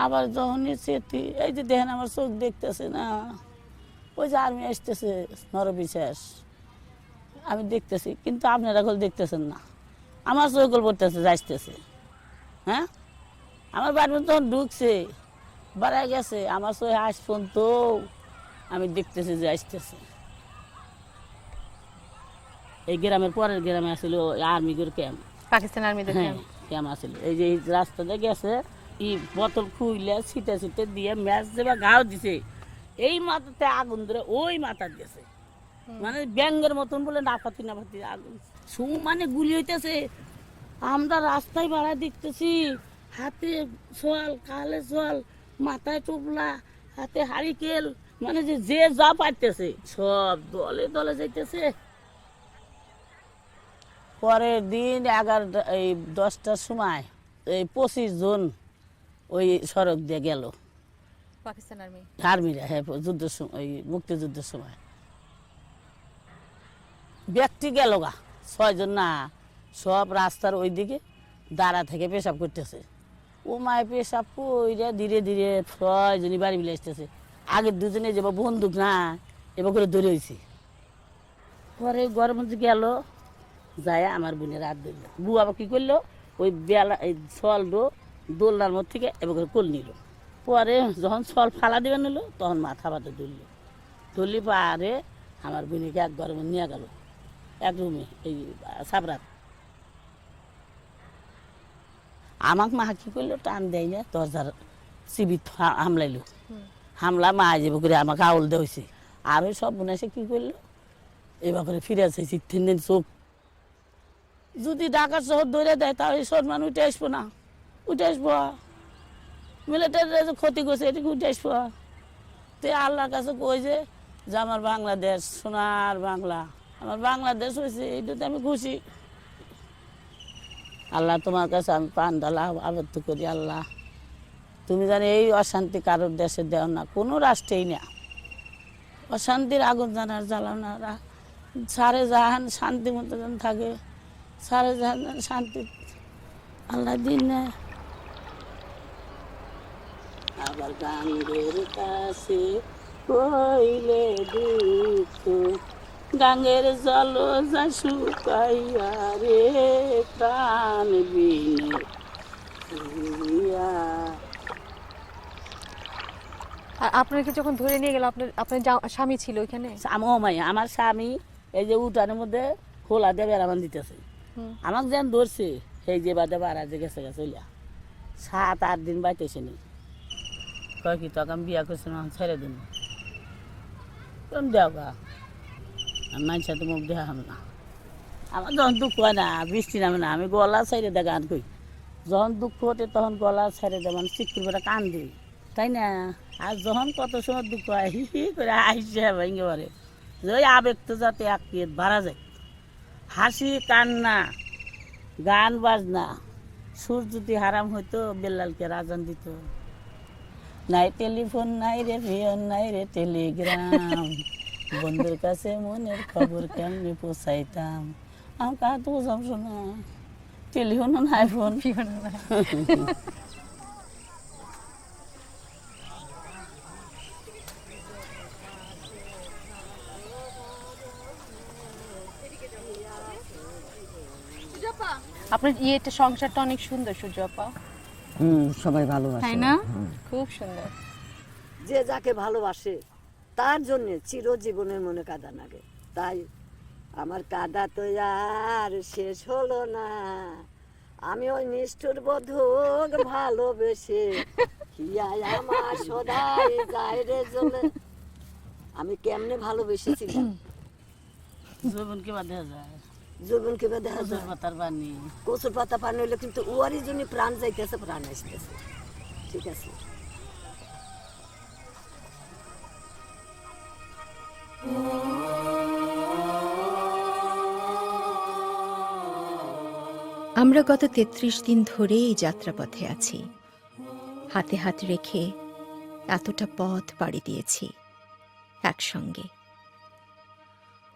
আবার যখনই চেতি, এই যে দেখেন আমার চোখ দেখতেছে না, ওই যে আর্মি আসতেছে নরবিশ্বাস, আমি দেখতেছি, কিন্তু আপনারা কল দেখতেছেন না, আমার চোখ পড়তেছে যাইতেছে। হ্যাঁ, আমার বাড়ি তখন ঢুকছে, বাড়াই গেছে, আমার চোখে আস পর্যন্ত আমি দেখতেছি যে আসতেছে। এই গ্রামের পরের গ্রামে আসছিল আর্মিগুর ক্যাম্প, পাকিস্তান আর্মিদের হ্যাঁ ক্যাম্প আসছিল। এই যে এই রাস্তা দিয়ে গেছে এই বোতল খুইলে ছিটে ছিটে দিয়ে ম্যাচ দেবা গাও দিছে, এই মাথাতে আগুন ধরে ওই মাথা দিয়েছে, মানে ব্যাঙ্গের মতন বলে নাফাতি নাফাতি আগুন মানে গুলি হইতেছে। আমরা রাস্তায় বাড়া দেখতেছি, হাতে সোয়াল, কালে সোয়াল, মাথায় টোপলা, হাতে হারিকেল, মানে যে যা পাইতেছে সব দলে দলে যাইতেছে। পরের দিন 10টার সময় এই 25 জন ওই সড়ক দিয়ে গেল পাকিস্তান আর্মিরা, হ্যাঁ যুদ্ধের সময়, ওই মুক্তিযুদ্ধের সময় ব্যক্তি গেল গা 6 জন না, সব রাস্তার ওই দিকে দাঁড়া থেকে পেশাব করতেছে। ও মায় পেশাব কইরা ধীরে ধীরে 6 জনই বাড়ি মিলে আসতেছে। আগের দুজনে যে বন্দুক না এবার করে ধরে হয়েছে। পরে ঘরের মধ্যে গেল, যায় আমার বোনের হাত ধরল। বউ আবার কী করলো, ওই বেলা এই ছলটো দোলনার মধ্যে থেকে এবার করে কোল নিল। পরে যখন ছল ফালা দেবে নিল তখন মাথা বাতে ধরল, ধরলি পারে আমার বোনকে এক ঘরের মধ্যে নিয়ে গেল এক রুমে, এই সাবরাত। আমাকে মা কী করলো, টান দেয় না, দরজার চিবিত হামলাইলো। হামলা মা যাবে করে আমাকে আউল দেওয়াছে। আর ওই সব বোন এসে কী করলো, এবার করে ফিরে আসে তিন দিন চোখ। যদি ঢাকার শহর ধরে দেয় তাহলে সম্মান উঠে আসবো না, উঠে আসবো। মিলিটারি যে ক্ষতি করছে এটাকে উঠে আসবো। তো আল্লাহর কাছে কই যে আমার বাংলাদেশ সোনার বাংলা, আমার বাংলাদেশ হয়েছে, এইটাতে আমি খুশি। আল্লাহ তোমার কাছে আমি পান ডালা আবদ্ধ করি, আল্লাহ তুমি জানি এই অশান্তি কারোর দেশে দেও না, কোনো রাষ্ট্রেই না। অশান্তির আগুন জানার জ্বালাও না, সারে জাহান শান্তি মতো যেন থাকে, সারে জাহান শান্তি আল্লাহ দিন না। আবার গাঙ্গের কাছে কইলে দুঃখ, গাঙ্গের জল যা শুকাইয়া রে প্রাণ বিনে। আর আপনাকে যখন ধরে নিয়ে গেল, আপনার স্বামী ছিল ওইখানে? আমার স্বামী এই যে উঠানের মধ্যে খোলা দিয়ে বেড়াবান দিতেছে, আমাকে যেন ধরছে সেই যে বাদে বাড়া যে গেছে গেছে ওইলা 7-8 দিন বাইতেছে নি। কয় কি তখন আমি বিয়া করছি না, ছেড়ে দিন কোন দেও গা, আমি মানুষের তো মুখ দেখাম না। আমার যখন দুঃখ হয় না, বৃষ্টি নামে না, আমি গলা ছেড়ে দে গান কই। যখন দুঃখ হতে তখন গলা ছেড়ে দে, মানে চিকুর করে কান দিই, তাই না? আর যখন কত সময় দুঃখ হয় হি হি করে হাসে ভেঙে পড়ে, ওই আবেগ তো যাতে এক পেট বাড়া যায়। হাসি, কান্না, গান বাজনা, সুর যদি হারাম হইতো বেল্লালকে রাজান দিত। নাই টেলিফোন নাই রে ফিয়ন নাই রে টেলিগ্রাম, বন্ধুর কাছে মনের খবর কেমনি পৌঁছাইতাম। আমি কাহা তো বোঝাম শোনা, টেলিফোনও নাই, ফোন ফিয়নও নাই। আপনার ইয়েটা সংসারটা অনেক সুন্দর সূর্য আপা। সবাই ভালোবাসে, তাই না? খুব সুন্দর। যে যাকে ভালোবাসে তার জন্য চিরজীবনের মনে কাঁদা লাগে। তাই আমার কাঁদা তো আর শেষ হলো না, আমি ওই নিষ্ঠুর বধূক ভালোবেসে হিয়ায় আমার সদাই যায় রে জ্বলে। আমি কেমনে ভালোবেসেছিলাম, জীবনকে বাদ দেওয়া যায়, জীবনকে দেখা যায়। পাতার পানি, কচুর পাতা পানি হইলে কিন্তু ওয়ারই জন্য প্রাণ যাইতেছে, প্রাণ আসতেছে। ঠিক আছে, আমরা গত 33 দিন ধরে এই যাত্রাপথে আছি। হাতে হাত রেখে এতটা পথ পাড়ি দিয়েছি একসঙ্গে।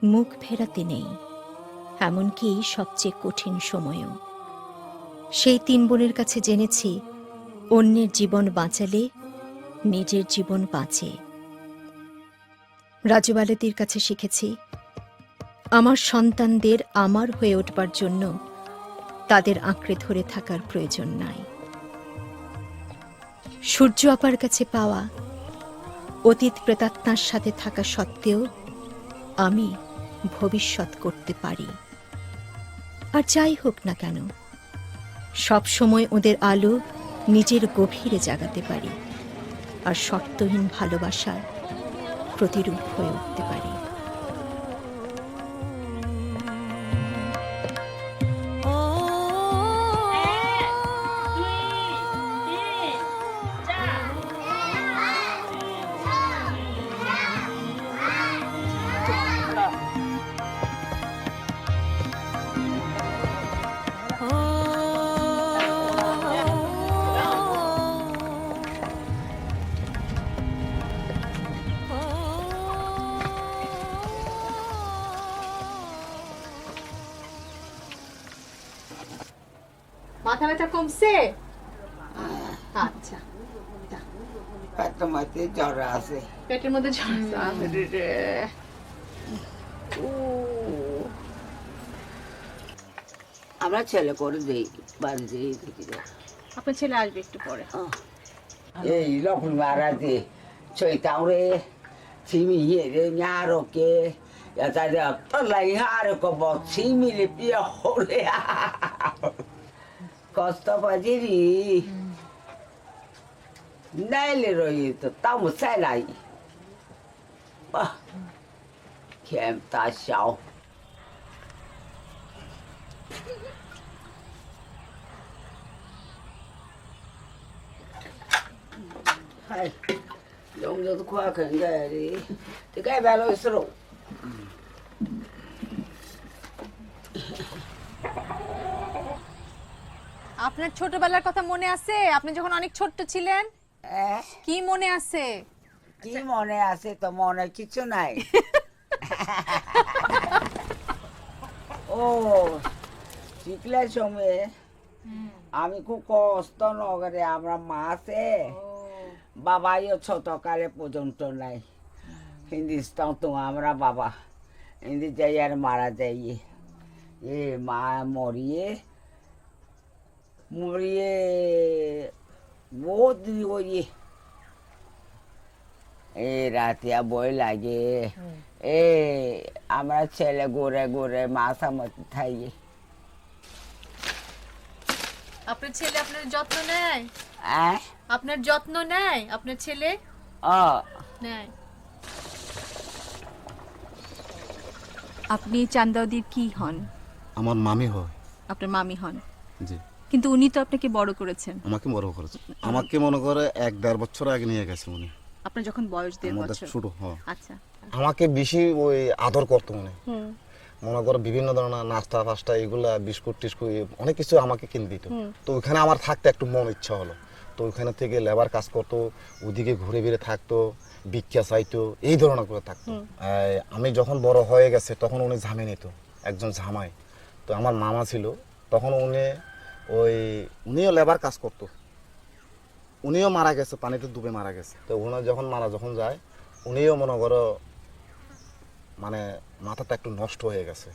মুখ ফেরাতে নেই, এমনকি সবচেয়ে কঠিন সময়ও। সেই 3 বোনের কাছে জেনেছি, অন্যের জীবন বাঁচালে নিজের জীবন বাঁচে। রাজুবালাদির কাছে শিখেছি, আমার সন্তানদের আমার হয়ে উঠবার জন্য তাদের আঁকড়ে ধরে থাকার প্রয়োজন নাই। সূর্য আপার কাছে পাওয়া, অতীত প্রেতাত্মার সাথে থাকা সত্ত্বেও আমি ভবিষ্যৎ করতে পারি। আর যাই হোক না কেন, সব সময় ওদের আলো নিজের গভীরে জাগাতে পারি, আর শর্তহীন ভালোবাসার প্রতিরূপ হয়ে উঠতে পারি। মাথা ব্যথা কমছে? আচ্ছা, পেটের মধ্যে জ্বর আছে। পেটের মধ্যে জ্বর আছে। আমরা ছেলে করে দেই বাড়ি দিয়ে দেখি। আপনার ছেলে আসবে একটু পরে। এই লক্ষ্মী মহারাজে ছয়টাউরে চিমি হিরে 냐로কে 야자자 떨라이 하르고 뭐 치미리 삐어오래 거스터바지리 나일로이 또 따무 살라이 와 캠다샤오 하이 용도도 과학한 거야리 되게 별로 있어 আপনার ছোটবেলার কথা মনে আছে? আপনি যখন অনেক ছোট্ট ছিলেন, কি মনে আছে? কি মনে আছে? তো মনে কিছু নাই। ও শিখলে সময়ে আমি খুব কষ্ট নগরে আমরা মাসে বাবাইও ছোটকালে পর্যন্ত নাই। হিন্দুস্তান তো আমরা বাবা হিন্দি যাই আর মারা যাই। এ মা মরিয়ে মরিয়ে বহুত দিন করিয়ে এ রাতিয়া বই লাগে। এ আমরা ছেলে ঘুরে ঘুরে মাথা মতো থাইয়ে। আপনার ছেলে আপনার যত্ন নেয়? হ্যাঁ, আপনার যত্ন নেয় আপনার ছেলে? নেয়। আপনি চান্দাউদির কি হন? আমার মামি হয়। আপনার মামি হন? জি। কিন্তু উনি তো আপনাকে বড় করেছেন। আমাকে বড় করেছে। আমাকে মনে করে 1-1.5 বছর আগে নিয়ে গেছে উনি। আপনার যখন বয়স 1.5 বছর? ছোট। হ্যাঁ। আচ্ছা। আমাকে বেশি ওই আদর করতো মনে করো বিভিন্ন ধরনের নাস্তা ফাস্তা এগুলা বিস্কুট টিস্কুট অনেক কিছু আমাকে কিনে দিত। তো ওইখানে আমার থাকতে একটু মন ইচ্ছা হলো, তো ওইখানে থেকে লেবার কাজ করতো, ওদিকে ঘুরে ফিরে থাকতো, ভিক্ষা চাইতো, এই ধরনের করে থাকতো। আমি যখন বড় হয়ে গেছে তখন উনি ঝামে নিত, একজন ঝামাই। তো আমার মামা ছিল তখন উনিও লেবার কাজ করতো, উনিও মারা গেছে, পানিতে ডুবে মারা গেছে। তো ওনার যখন যায় উনিও মনে করো মানে মাথাটা একটু নষ্ট হয়ে গেছে।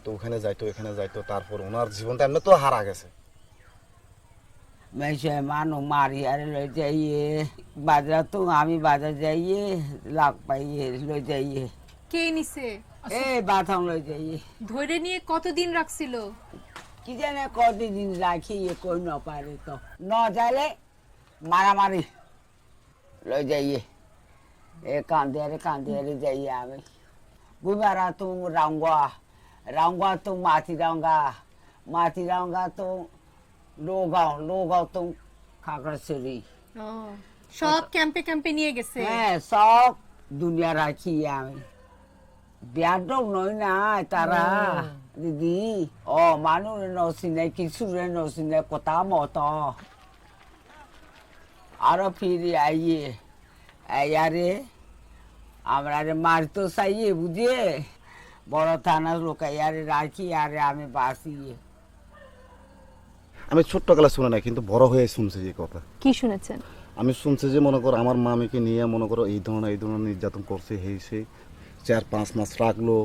তো ওখানে যাইতো এখানে যাইতো, তারপর ওনার জীবনটা এমনি তো হারা গেছে। মেশে মানু মারি আর লই যাইয়ে বাজার তো আমি বাজার যাইয়ে লাখ পাইয়ে লই যাইয়ে। কে নিছে? এই বাথম লই যাইয়ে। ধরে নিয়ে কতদিন রাখছিল? কি জানে কতদিন রাখি কই না পারে, তো ন যাইলে মারামারি লই যাইয়ে। এ কান্দিয়ারে যাইয়ে আমি গুবারা তো রাঙ্গা তো মাতিরাঙ্গা তো লোগাও তো খাগড়াছড়ি। সব ক্যাম্পে নিয়ে গেছে? হ্যাঁ, সব দুনিয়া রাখি আমি। বিয়াদব নই না তারা দিদি। ও মানুষ নচিনে কিছুরে নচিনে কথা মতো আরো ফিরে আইয়ে আইয়ারে আমরা মারতো চাইয়ে বুঝিয়ে বড় থানার লোক আইয়ারে রাখি আরে আমি বাঁচিয়ে। আমি ছোট্টকালে শুনে নাই, কিন্তু বড় হয়ে শুনছি যে কথা। কি শুনেছেন? আমি শুনছি যে মনে করো আমার মামিকে নিয়ে মনে করো এই ধরনের নির্যাতন করছে, হেই সে 4-5 মাস রাখলো,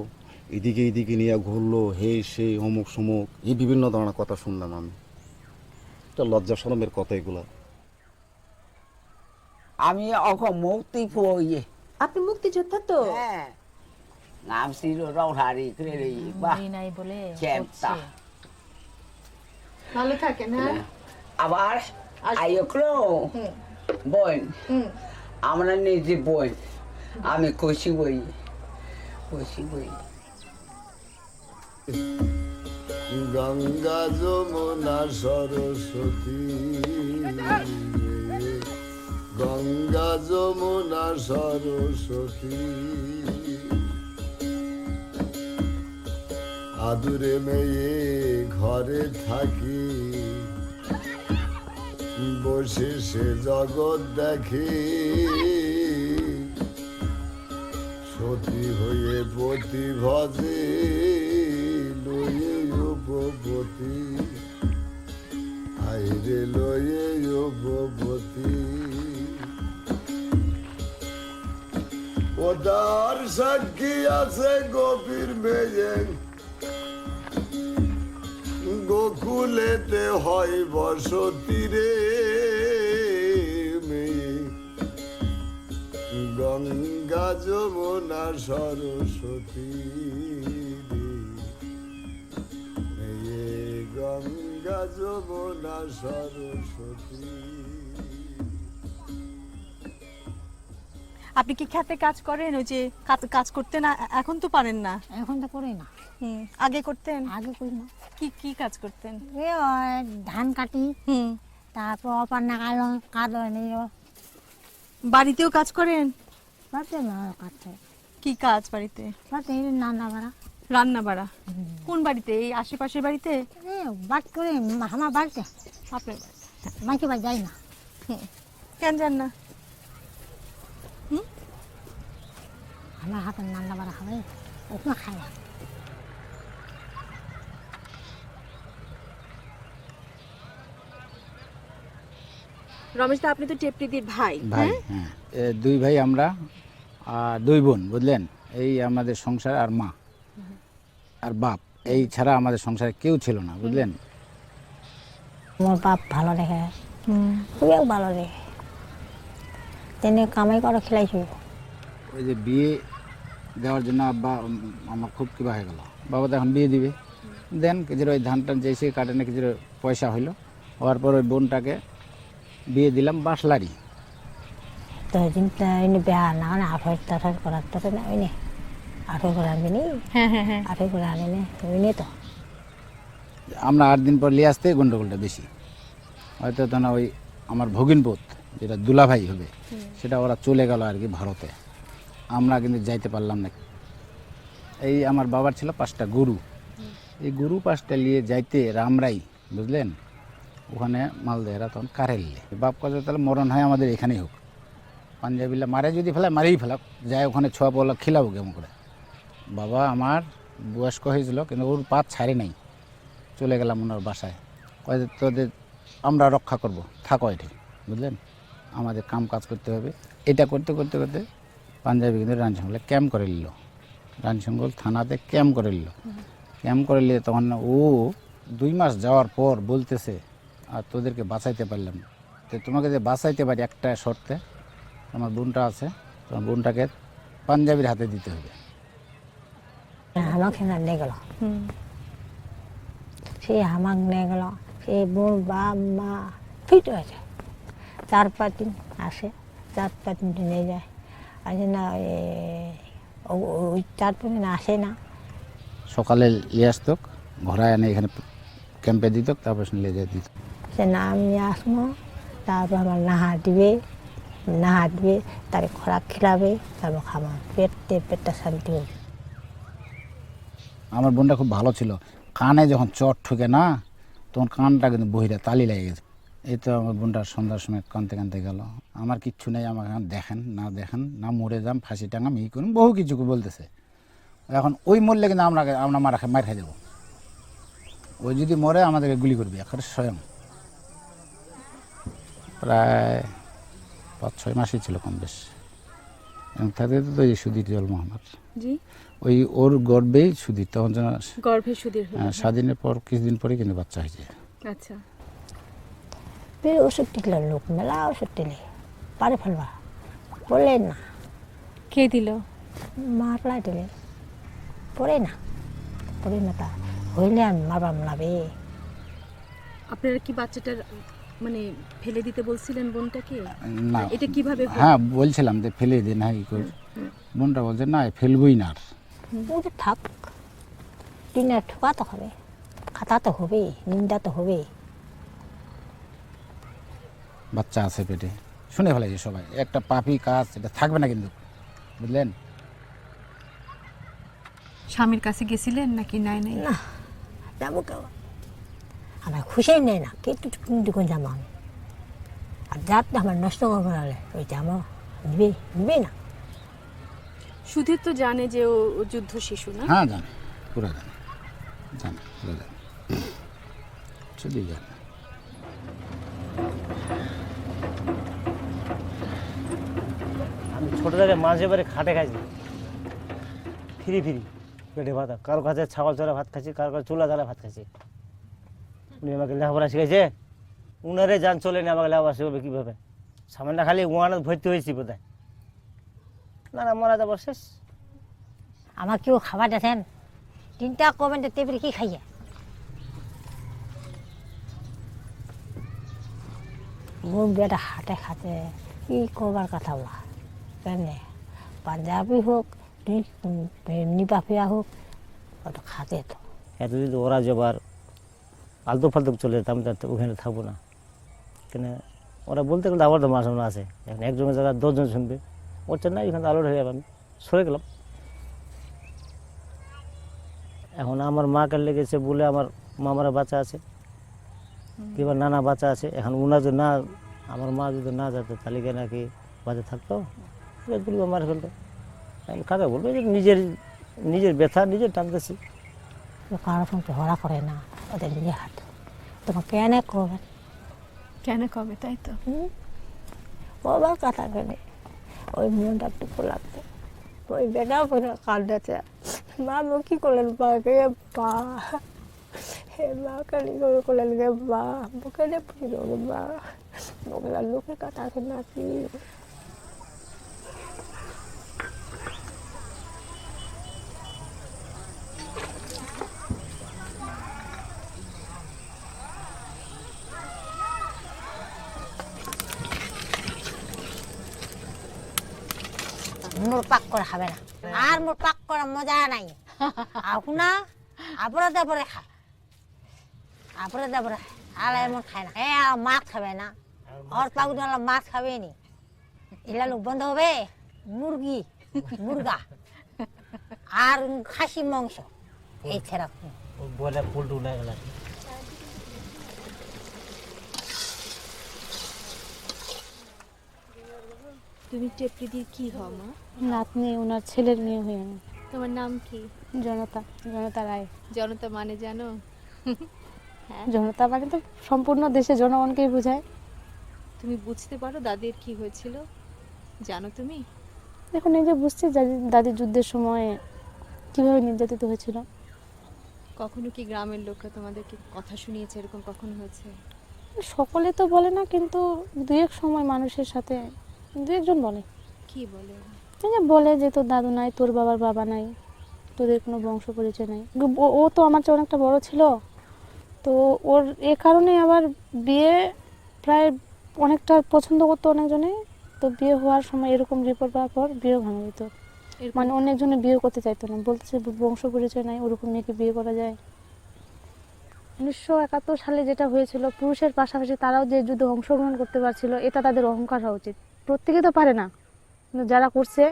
এদিকে নিয়ে ঘুরলো, হেই সেই অমুক সমুক, এই বিভিন্ন ধরনের কথা শুনলাম আমি। এটা লজ্জা শরমের কথা এগুলা। আমি মুক্তি ফুয়ে। আপনি মুক্তিযোদ্ধা তো? হ্যাঁ। ngamsiro rau hari kiri bah নাই বলে cemta ভালো থাকেন হ্যাঁ abar ayo klo boy আমরা নিজে boy আমি খুশি হই গঙ্গা যমুনা সরস্বতী গঙ্গা যমুনা সরস্বতী আদুরে মেয়ে ঘরে থাকি বসে সে জগৎ দেখি সতী হয়ে পতি ভজে লয়ে উপপতি আইরে লয়ে উপপতি ওদার সাক্ষী আছে গোপীর মেয়ে গোকুলেতে হয় বসতি রে মেয়ে গঙ্গা যমুনা সরস্বতী মেয়ে গঙ্গা যমুনা সরস্বতী। আপনি কি খেতে কাজ করেন? ওই যে কাজ করতে না, এখন তো পারেন না। এখন তো করি না। আগে করতেন? আগে করি না। কি কাজ করতেন? ধান কাটি, তারপর পান্না কাটনি। বাড়িতেও কাজ করেন? বাড়িতে কাজ করে। কি কাজ বাড়িতে? বাড়িতে রান্না বাড়া। রান্না বাড়া? কোন বাড়িতে? এই আশেপাশের বাড়িতে? বাড়ি করে আমার বাড়িতে। আপনার মাইকে বাড়ি যাই না। কেন যান না? আমার হাতে রান্না বাড়া খাবে, ওগুলো খাই না। রমেশ দা, আপনি তো টেপটি দির ভাই। ভাই, হ্যাঁ, দুই ভাই আমরা, আর দুই বোন, বুঝলেন। এই আমাদের সংসার, আর মা আর বাপ, এই ছাড়া আমাদের সংসারে কেউ ছিল না, বুঝলেন। আমার বাপ ভালো দেখে, খুবই ভালো দেখে, তিনি কামাই করে খেলাইছি। ওই যে বিয়ে দেওয়ার জন্য আব্বা আমার খুব কিবা হয়ে গেল। বাবা তো এখন বিয়ে দিবে, দেন কিছু ওই ধান টান যেসে কাটে না, কিছু পয়সা হইলো। হওয়ার পর ওই বোনটাকে বিয়ে দিলাম বাসলারি। তো চিন্তা বেহা না মানে আঠাশ করার তো না, ওই নে 8 করে আনবি নি। হ্যাঁ, 8 করে আনি নে, ওই নে তো। আমরা 8 দিন পর নিয়ে আসতে গন্ডগোলটা বেশি হয়তো। তো না, ওই আমার ভগিনপোত যেটা দুলাভাই হবে, সেটা ওরা চলে গেল আর কি ভারতে। আমরা কিন্তু যাইতে পারলাম না। এই আমার বাবার ছিল 5টা গরু, এই গরু 5টা নিয়ে যাইতে রামরাই, বুঝলেন, ওখানে মালদেহরা তখন কারেললে। বাপ কাজে তাহলে মরণ হয় আমাদের এখানেই হোক, পাঞ্জাবিলা মারে যদি ফেলায় মারেই ফেলাক, যায় ওখানে ছোয়া বলা খিলাবো কেমন করে। বাবা আমার বয়স্ক হয়েছিল, কিন্তু ওর পাত ছাড়ে নাই। চলে গেলাম ওনার বাসায়, তোদের আমরা রক্ষা করব, থাকো এটি, বুঝলেন, আমাদের কাম কাজ করতে হবে। এটা করতে করতে করতে পাঞ্জাবি কিন্তু রানীশঙ্গলে ক্যাম্প করে নিল। রানীশঙ্গল থানাতে ক্যাম্প করে নিল। ক্যাম্প করে নিলে তখন ও 2 মাস যাওয়ার পর বলতেছে, আর তোদেরকে বাঁচাইতে পারলাম না। তো তোমাকে যে বাঁচাইতে পারি একটা শর্তে, আমার বোনটা আছে, তোমার বোনটাকে পাঞ্জাবির হাতে দিতে হবে। আমাকে নিয়ে গেল, সে আমাকে নিয়ে গেল। সে বোন বাপ মা ফিট হয়েছে, 4-5 দিন আসে, 4-5 দিন নিয়ে যায়। আসে না, ওই 4-5 দিন আসে না। সকালে নিয়ে আসতো, ঘোরায় এনে এখানে ক্যাম্পে দিত, তারপর নিয়ে যেয়ে দিত। সে নাম নিয়ে আসবো, তারপর আমার নাহা দিবে, তাকে খোরাক খিলাবে, তারপর খাবো, পেটটা শান্তি হবে। আমার বোনটা খুব ভালো ছিল। কানে যখন চট ঠুকে না, তখন কানটা কিন্তু বহিরা তালি লেগে গেছে। এই তো আমার বোনটা সন্ধ্যার সময় কানতে কানতে গেল। আমার কিচ্ছু নেই, আমাকে দেখেন না মরে যাম, ফাঁসি টাঙাম, এই করুন, বহু কিছু বলতেছে। এখন ওই মরলে কিন্তু আমরা মার খাই দেবো। ওই যদি মরে আমাদেরকে গুলি করবি একেবারে স্বয়ং। প্রায় 5-6 মাসই ছিল কম বেশ। তাদের তো এই সুধীর জন্ম আমার, ওই ওর গর্ভেই সুধীর, তখন যেন গর্ভে সুধীর স্বাধীনের পর কিছুদিন পরে কিন্তু বাচ্চা হয়েছে। আচ্ছা, ওষুধ টিকল, লোক মেলা ওষুধ টিলে পারে ফেলবা বললেন না। কে দিল? মারলাই টিলে। পড়ে না তা হইলে আমি মারবাম না বে। আপনারা কি বাচ্চাটার মানে ফেলে দিতে বলছিলেন বোনটাকে? না, এটা কিভাবে হলো? হ্যাঁ বলছিলাম যে ফেলে দিন, হ্যাঁ বোনটা বলছে না ফেলবই না আর। ওটা থাক, দিনে ঠোকা তো হবে, খাতা তো হবে, নিন্দা তো হবে। বাচ্চা আছে পেটে, শুনে ফেলাইছে সবাই, একটা পাপি কাজ এটা থাকবে না কিন্তু, বুঝলেন? স্বামীর কাছে গেছিলেন নাকি? নাই নাই না, যাবো কেউ আমার খুশি নেই না, কিন্তু কিন্তু যাবো আমি। আর যাতে আমার নষ্ট করবো নাহলে ওই যাবো নিবে না। সুধীর তো জানে যে ও যুদ্ধ শিশু না? হ্যাঁ জানে, পুরো জানে, পুরো জানে, শুধুই জানে। আমি ছোটো থেকে মাঝে বারে খাটে খাইছি, ফিরি পেটে ভাত, কারো কাছে ছাগল চড়া ভাত খাচ্ছি, কারো কাছে চুলা জ্বালা ভাত খাচ্ছি। উনি আমাকে লেখাপড়া শিখাইছে, উনারে যান চলে না, আমাকে লেখাপড়া শিখাবে কীভাবে? সামান্য খালি ওয়ানাত ভর্তি হয়েছি বোধ হয়, না মারা যাবো শেষ। আমার কেউ খাবার দেখেন, তিনটা কবেন তেপরে কি খাইয়ে মোর বেটা হাটে খাতে কি করবার কথা বলা কেনে, পাঞ্জাবি হোক নিপাফিয়া হোক ওটা খাতে তো। এতদিন তো ওরা যাবার আলতু ফালতু চলে যেতাম, ওখানে থাকবো না কেন? ওরা বলতে গেলে আবার তো মার সামনে আছে, এখন একজনের জায়গায় 10 জন শুনবে, ওর জন্য এখানে আলোট হয়ে যাবে, আমি সরে গেলাম। এখন আমার মাকে লেগেছে বলে আমার মামারা বাচ্চা আছে, কিংবা নানা বাচ্চা আছে, এখন ওনার যদি না, আমার মা যদি না যেত তাহলে কি নাকি বাচ্চা থাকতো, বলবো মার ফেলতো। আমি কাকে বলবো, নিজের ব্যথা নিজের টানতেছি। কারো সঙ্গে হরা করে না, ওদের নিজে হাত তোমার কেন কবে তাই তো বাবার কথা কেনে ওই মনটা একটু লাগছে। ওই বেটা কাঁদতেছে, মা কি করলেন বাকে বা হে মা কালি করলেন গে বা বুকে পুজো গে বা ওগুলা লোকের কথা আছে নাকি? মোর পাক করে খাবে না, আর মোর পাক করা মজা নাই। না আপরে দেবরে খা, আপরে দেবরে আর এমন খায় না, মাছ খাবে না, আর পাক দিলে মাছ খাবে নি, এলা লোক বন্ধ হবে। মুরগা আর খাসি মাংস এই ছেড়া বলে পুলটু উঠে গেল। তুমি টেপরিদির কি হও মা? নাতনি, ওনার ছেলের মেয়ে হয়ে আমি। তোমার নাম কি? জনতা রায়। জনতা মানে জানো? হ্যাঁ, জনতা মানে তো সম্পূর্ণ দেশে জনগণকেই বোঝায়। তুমি বুঝতে পারো দাদির কি হয়েছিল? জানো তুমি? এখন এই যে বুঝছি দাদি যুদ্ধের সময় কিভাবে নির্যাতিত হয়েছিল। কখনো কি গ্রামের লোকরা তোমাদেরকে কথা শুনিয়েছে এরকম কখনো হয়েছে? সকলে তো বলে না, কিন্তু দু এক সময় মানুষের সাথে দু একজন বলে। কি বলে? বলে যে তোর দাদু নাই, তোর বাবার বাবা নাই, তোদের কোনো বংশ পরিচয় নাই। ও তো আমার চেয়ে অনেকটা বড় ছিল, তো ওর এ কারণে আবার বিয়ে প্রায় অনেকটা পছন্দ করতো অনেকজনে, তো বিয়ে হওয়ার সময় এরকম রিপোর্ট পাওয়ার পর বিয়ে ভাঙা যেত। মানে অনেকজনে বিয়ে করতে চাইতো না, বলতেছে বংশ পরিচয় নাই, ওরকম মেয়েকে বিয়ে করা যায়। 1971 সালে যেটা হয়েছিল, পুরুষের পাশাপাশি তারাও যে যুদ্ধে অংশগ্রহণ করতে পারছিল, এটা তাদের অহংকার হওয়া উচিত। প্রত্যেকে তো পারে না, কিন্তু যারা করছে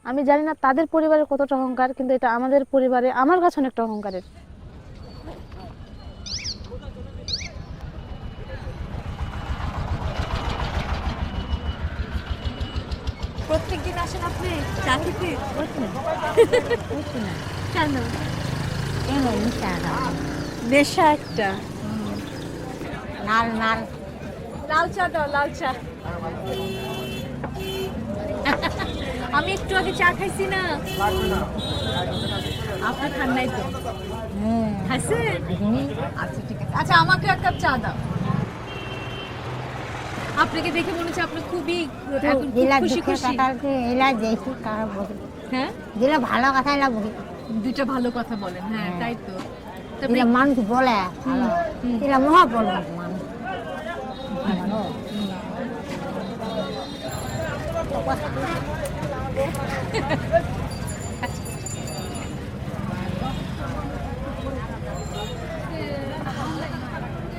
আমি জানি না তাদের পরিবারের কতটা অহংকার, কিন্তু এটা আমাদের পরিবারে আমার কাছে অনেকটা অহংকারের। প্রত্যেকদিন আসেন আপনি চা খেতে? কেন? নেশা একটা। লাল চা দাও, লাল চা। আমি একটু আগে চা খাইছি না, আপনি খান নাই তো? খাইছে? আচ্ছা ঠিক আছে, আচ্ছা আমাকে এক কাপ চা দাও। আপনাকে দেখে মনে হচ্ছে আপনি খুবই খুশি খুশি। হ্যাঁ, ভালো কথা দুইটা ভালো কথা বলেন, হ্যাঁ তাই তো। এরা মানুষ বলে ভালো, এরা মহা বলে মানুষ ভালো।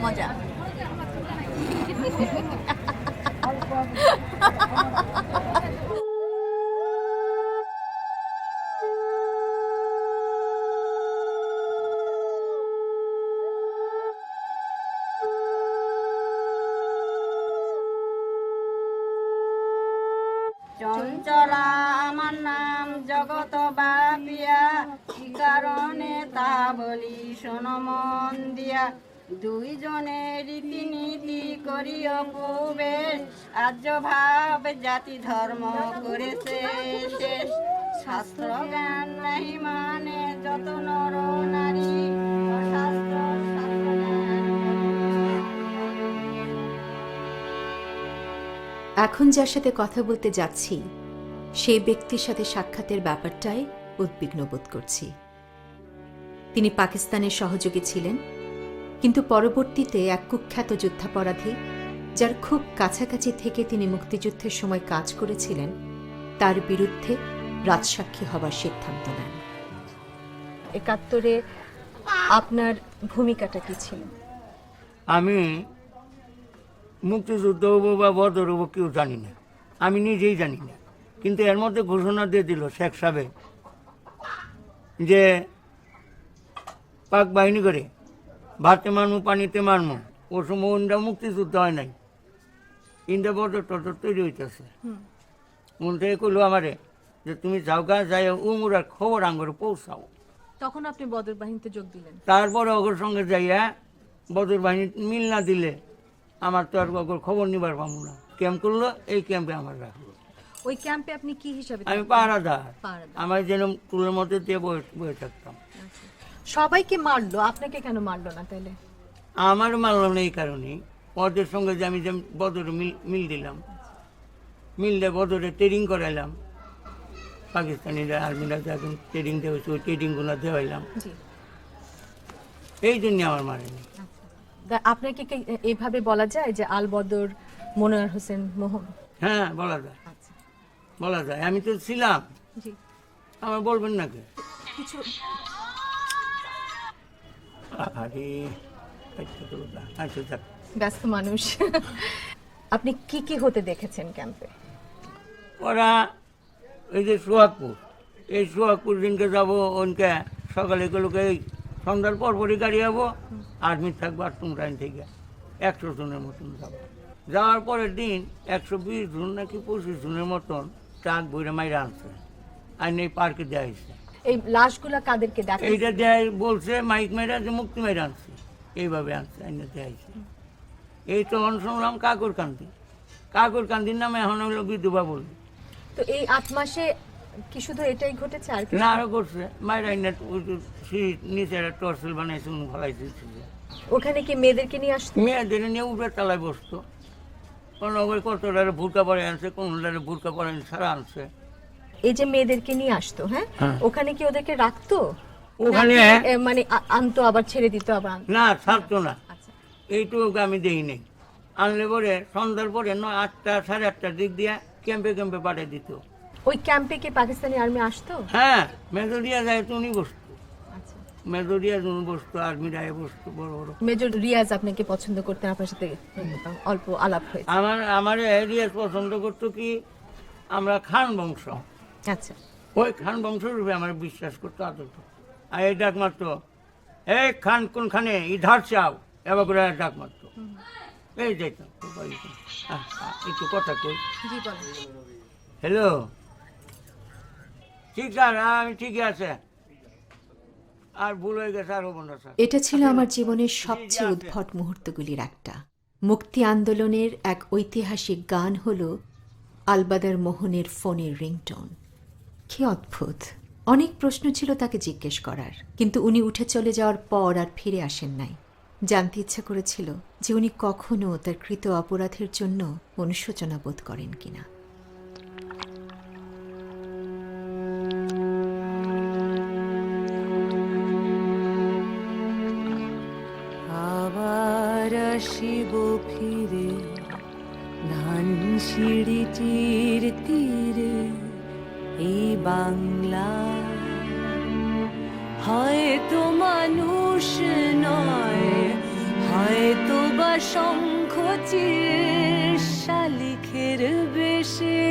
মজা। চঞ্চলা আমার নাম জগত বাপিয়া, কি কারণে তা বলি শোনো মন দিয়া। দুইজনে রীতিনীতি করিও প্রবেশ, আর্য ভাব জাতি ধর্ম করেছে শেষ। শাস্ত্র জ্ঞান নাহি মানে যত নর নারী, অশাস্ত্র শাস্ত্র জ্ঞান। এখন যার সাথে কথা বলতে যাচ্ছি সেই ব্যক্তির সাথে সাক্ষাতের ব্যাপারটাই উদ্বিগ্ন বোধ করছি। তিনি পাকিস্তানের সহযোগী ছিলেন, কিন্তু পরবর্তীতে এক কুখ্যাত যুদ্ধাপরাধী, যার খুব কাছাকাছি থেকে তিনি মুক্তিযুদ্ধের সময় কাজ করেছিলেন, তার বিরুদ্ধে রাজসাক্ষী হবার সিদ্ধান্ত নেন। ৭১-এ আপনার ভূমিকাটা কি ছিল? আমি মুক্তিযুদ্ধ হবো বা বদর হবো কেউ জানি না, আমি নিজেই জানি না। কিন্তু এর মধ্যে ঘোষণা দিয়ে দিল শেখ সাহেব যে পাক বাহিনী করে ভাতে মারমু পানিতে মারমু। ও সময় ইন্ডিয়া মুক্তিযুদ্ধ হয় নাই, ইন্ডিয়া বদর টদর তৈরি হইতেছে। মন থেকে কইলো আমারে যে তুমি যাও গা, যাই উমুরার খবর আঙ্গরে পৌঁছাও। তখন আপনি বদর বাহিনীতে যোগ দিলেন? তারপরে ওগর সঙ্গে যাইয়া বদর বাহিনী মিল না দিলে আমার তো আর ওগর খবর নিবার পাবো না। ক্যাম্প করলো, এই ক্যাম্পে আমার রাখলো। ওই ক্যাম্পে আপনি কি হিসাবে? আমি পাহারাদার, আমার যেন টুলের মধ্যে দিয়ে বয়ে থাকতাম। সবাইকে মারলো, আপনাকে কেন মারলো না তাহলে? আমার মারলাম না এই কারণেই, ওদের সঙ্গে যে আমি যে বদরে মিল দিলাম, মিল দিয়ে বদরে ট্রেনিং করাইলাম। পাকিস্তানিরা আর্মিরা যখন ট্রেনিং দেওয়া ওই ট্রেনিংগুলো দেওয়াইলাম, এই জন্য আমার মারেনি। আপনাকে কি এইভাবে বলা যায় যে আল বদর মনোয়ার হোসেন মোহন? হ্যাঁ বলা যায়, বলা যায়। আমি তো ছিলাম, আমার বলবেন নাকি? কিছু ব্যস্ত মানুষ। আপনি কি কি হতে দেখেছেন ক্যাম্পে? ওরা এই যে সোহাগপুর, এই সোহাগপুর দিনকে যাবো, ওনকে সকালে গুলোকে এই সন্ধ্যার পরপরই গাড়ি যাবো, আর্মি থাকবো আটম লাইন থেকে 100 জনের মতন যাবো। যাওয়ার পরের দিন 120 জন নাকি 25 জনের মতন ট্রাক বইরে মাইরা আনছে, আর এই পার্কে দেওয়া হয়েছে। এই লাশগুলা কাদেরকে দেখা? এইটা দেয় বলছে মাইক মেয়েরা যে মুক্তি মেয়েরা আনছে, এইভাবে আনছে, আইনে দেওয়া হয়েছে। এই তখন শুনলাম কাকুরকান্দির নামে এখন হলো বিধবা বলি। তো এই 8 মাসে কি শুধু এটাই ঘটেছে আর কি? না, আরো করছে। মায়েরা নিচে একটা টর্সেল বানাইছে, ফলাইছে। ওখানে কি মেয়েদেরকে নিয়ে আসতো? মেয়েদের নিয়ে উপরে তালায় বসতো। কোনো কতটারে ভুরকা পরে আনছে, কোনটারে ভুরকা পরে সারা আনছে। এই যে মেয়েদেরকে নিয়ে আসতো, হ্যাঁ, ওখানে কি ওদেরকে রাখতো? ওখানে মানে আনতো আবার ছেড়ে দিত আবার? না, ছাড়তো না। এইটুকু আমি দেই নাই। আনলে পরে সন্ধ্যার পরে 8টা সাড়ে 8টার দিক দিয়ে ক্যাম্পে ক্যাম্পে পাঠিয়ে দিত। ওই ক্যাম্পে কি পাকিস্তানি আর্মি আসতো? হ্যাঁ, মেজরিয়া যায় তো উনি বসতো। মেজরিয়া বসতো, আর্মিরা বসতো বড় বড়। মেজর রিয়াজ আপনাকে পছন্দ করতেন, আপনার সাথে অল্প আলাপ হয়েছে? আমার রিয়াজ পছন্দ করতো কি, আমরা খান বংশ। আচ্ছা, ওই খান বংশ রূপে আমার বিশ্বাস করতো, আদর করতো। আর এই ডাক মারতো, এই খান কোনখানে, ইধার চাও, এবার করে ডাক মারতো। এই যাইতাম, একটু কথা কই। হ্যালো, ঠিক স্যার, আমি ঠিকই আছে, আর ভুল হয়ে গেছে, আর হবো না স্যার। এটা ছিল আমার জীবনের সবচেয়ে উদ্ভট মুহূর্তগুলির একটা। মুক্তি আন্দোলনের এক ঐতিহাসিক গান হল আলবাদার মোহনের ফোনের রিংটোন। কি অদ্ভুত! অনেক প্রশ্ন ছিল তাকে জিজ্ঞেস করার, কিন্তু উনি উঠে চলে যাওয়ার পর আর ফিরে আসেন নাই। জানতে ইচ্ছা করেছিল যে উনি কখনো তার কৃত অপরাধের জন্য অনুশোচনা বোধ করেন কিনা। আসিব ফিরে ধান সিঁড়িটির তীরে এই বাংলা হয়তো মানুষ নয় হয়তো বা শঙ্খ চির শালিখের বেশে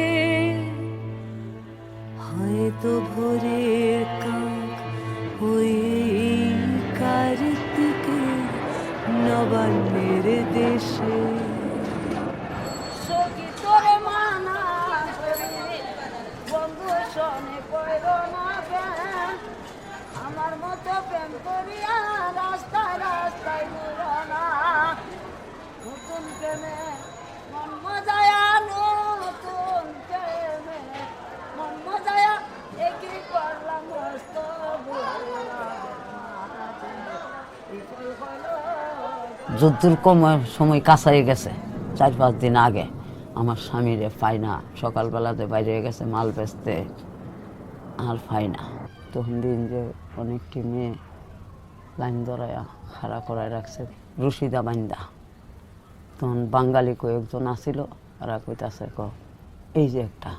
হয়তো ভোরের কাক হয়ে কার্তিকে নবান্নের দেশে সখী তোরে মানা বন্ধু শোনে কইরো না প্রেম আমার মতো প্রেম করিয়া রাস্তায় রাস্তায় ঘুরো না নতুন প্রেমে মন মজায়া নতুন প্রেমে মন মজায়া একই করলাম মস্ত যুদ্ধের সময় কাছাই গেছে 4-5 দিন আগে আমার স্বামীরে পাই না সকালবেলাতে বাইরে গেছে মাল বেচতে আর পাই না তখন দিন যে অনেকটি মেয়ে লাইন ধরায়া খাড়া করায় রাখছে রশিদা বাইন্দা তখন বাঙালি কয়েকজন আসিল ওরা কইতাছে এই যে একটা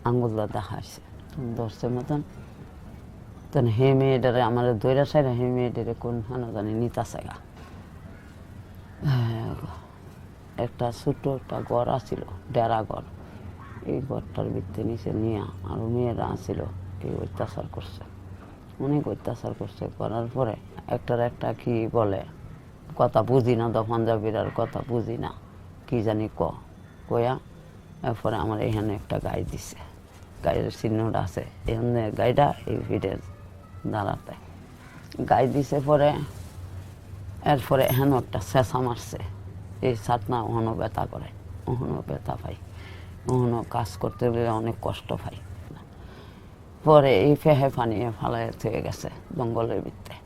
আঙুলটা দেখাইছে ধরছে মতন তখন হে মেয়েটারে আমার দৈরা সাইরা হে মেয়েটারে কোন হানা জানি নিতাছে গা একটা ছোট্ট একটা ঘর আছিল ডেরা ঘর এই ঘরটার ভিতরে নিচে নিয়ে আরো মেয়েরা আসছিল এই অত্যাচার করছে অনেক অত্যাচার করছে করার পরে একটা কি বলে কথা বুঝি না পাঞ্জাবির আর কথা বুঝি না কি জানি কয়া এরপরে আমার এখানে একটা গাই দিছে গায়ের চিহ্নটা আছে এখানে গাইটা এই ভিড়ের দাঁড়াতে গাই দিছে পরে এরপরে এখানে একটা চেঁচা মারছে এই ছাতনা ওখানো ব্যথা করে ওখানো ব্যথা পাই ওখানো কাজ করতে গেলে অনেক কষ্ট পাই পরে এই ফেহে ফানিয়ে ফালাই থেকে গেছে জঙ্গলের ভিতরে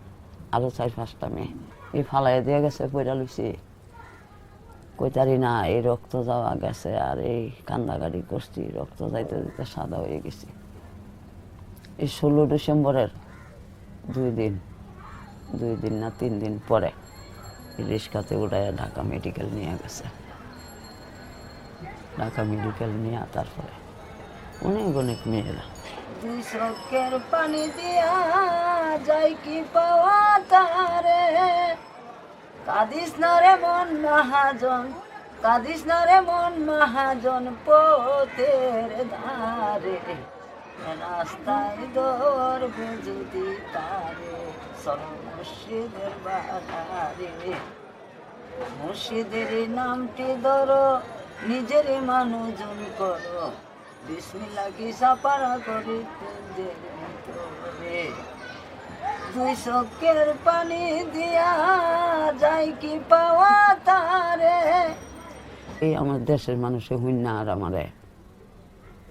আরো 4-5টা মেয়ে এই ফালাই দিয়ে গেছে পয়রা লুইছি কইতারি না এই রক্ত যাওয়া গেছে আর এই কান্দাগাড়ি করছি রক্ত যাইতে যাইতে সাদা হয়ে গেছি এই 16 ডিসেম্বরের 2 দিন না 3 দিন পরে রিক্সাতে উঠায় ঢাকা মেডিকেল নিয়ে গেছে ঢাকা মেডিকেল নিয়ে তারপরে অনেক মেয়েরা দুই চোখের পানি দিয়া যাই কি পাওয়া তারে কাঁদিস না রে মন মহাজন কাঁদিস না রে মন মহাজন পথের ধারে রাস্তায় ধরবে যদি তারে চল মুর্শিদের বাহারে মুর্শিদের নামটি ধরো নিজের মানুষজন করো বিসমিল্লাহ কি সাপারা করি তুঞ্জের ভিতরে দুই চোখের পানি দিয়া যাই কি পাওয়া তারে এই আমার দেশের মানুষে হুইনা আর আমারে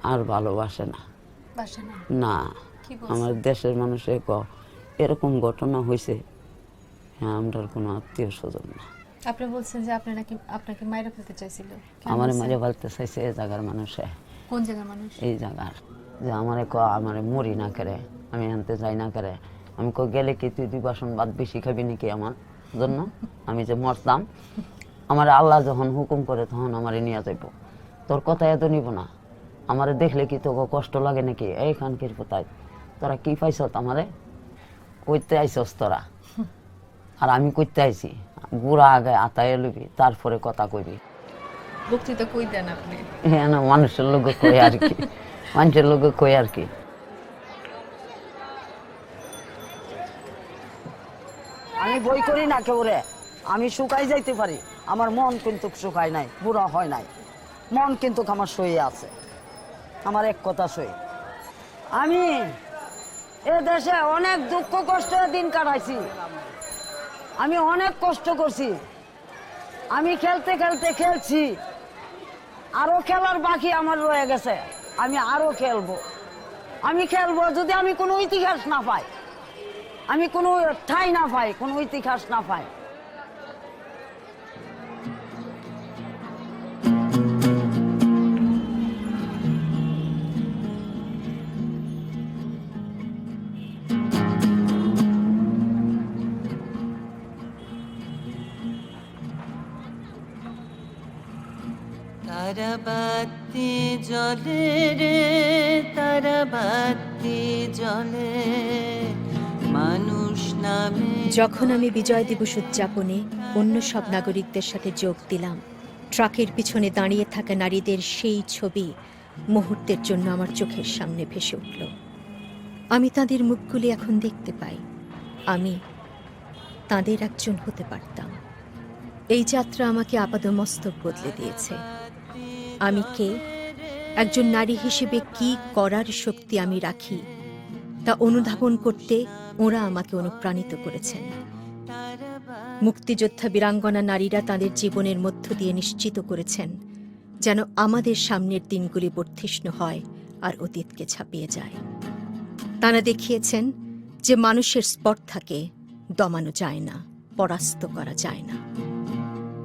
আর ভালোবাসে না না আমার দেশের মানুষে এরকম ঘটনা হয়েছে হ্যাঁ আমরা কোনো আত্মীয় স্বজন না আপনি বলছেন যে আপনাকে মাইরা ফেলতে চাইছিল আমারে মাইরা ফেলতে চাইছে এই জায়গার মানুষে কোন জায়গার মানুষ এই জায়গার যে আমারে মরি না করে আমি আনতে যাই না করে আমি গেলে কি তুই 2 বাসন ভাত বেশি খাবি নাকি আমার জন্য আমি যে মরতাম আমার আল্লাহ যখন হুকুম করে তখন আমারে নিয়ে যাইব তোর কথা এত নিব না আমারে দেখলে কি তোকে কষ্ট লাগে নাকি এই খানকির কোথায় তোরা কি পাইছ আমারে কইতে আইসস তোরা আর আমি কইতে আইছি বুড়া আগে আতায় লবি তারপরে কথা কইবি বক্তৃতা কই দেন আপনি হ্যাঁ না মানুষের লোকে কই আর কি মানুষের লোকে কই আর কি আমি বই করি না কেউ রে আমি শুকাই যাইতে পারি আমার মন কিন্তু শুকায় নাই বুড়া হয় নাই মন কিন্তু আমার সয়ে আছে আমার এক কথা সই আমি এ দেশে অনেক দুঃখ কষ্টের দিন কাটাইছি আমি অনেক কষ্ট করছি আমি খেলতে খেলতে খেলছি আরো খেলার বাকি আমার রয়ে গেছে আমি আরো খেলবো যদি আমি কোনো ইতিহাস না পাই আমি কোনো ঠাঁই না পাই কোনো ইতিহাস না পাই তারাবাতি জলে রে তারাবাতি জলে মানুষ নামে। যখন আমি বিজয় দিবস উদযাপনে অন্য সব নাগরিকদের সাথে যোগ দিলাম, ট্রাকের পিছনে দাঁড়িয়ে থাকা নারীদের সেই ছবি মুহূর্তের জন্য আমার চোখের সামনে ভেসে উঠল। আমি তাদের মুখগুলি এখন দেখতে পাই। আমি তাদের একজন হতে পারতাম। এই যাত্রা আমাকে আপাদমস্তক বদলে দিয়েছে। আমি কে, একজন নারী হিসেবে কি করার শক্তি আমি রাখি, তা অনুধাবন করতে ওরা আমাকে অনুপ্রাণিত করেছেন। মুক্তিযোদ্ধা বীরাঙ্গনা নারীরা তাদের জীবনের মধ্য দিয়ে নিশ্চিত করেছেন যেন আমাদের সামনের দিনগুলি বর্ধিষ্ণু হয় আর অতীতকে ছাপিয়ে যায়। তারা দেখিয়েছেন যে মানুষের স্পর্ধাকে দমানো যায় না, পরাস্ত করা যায় না।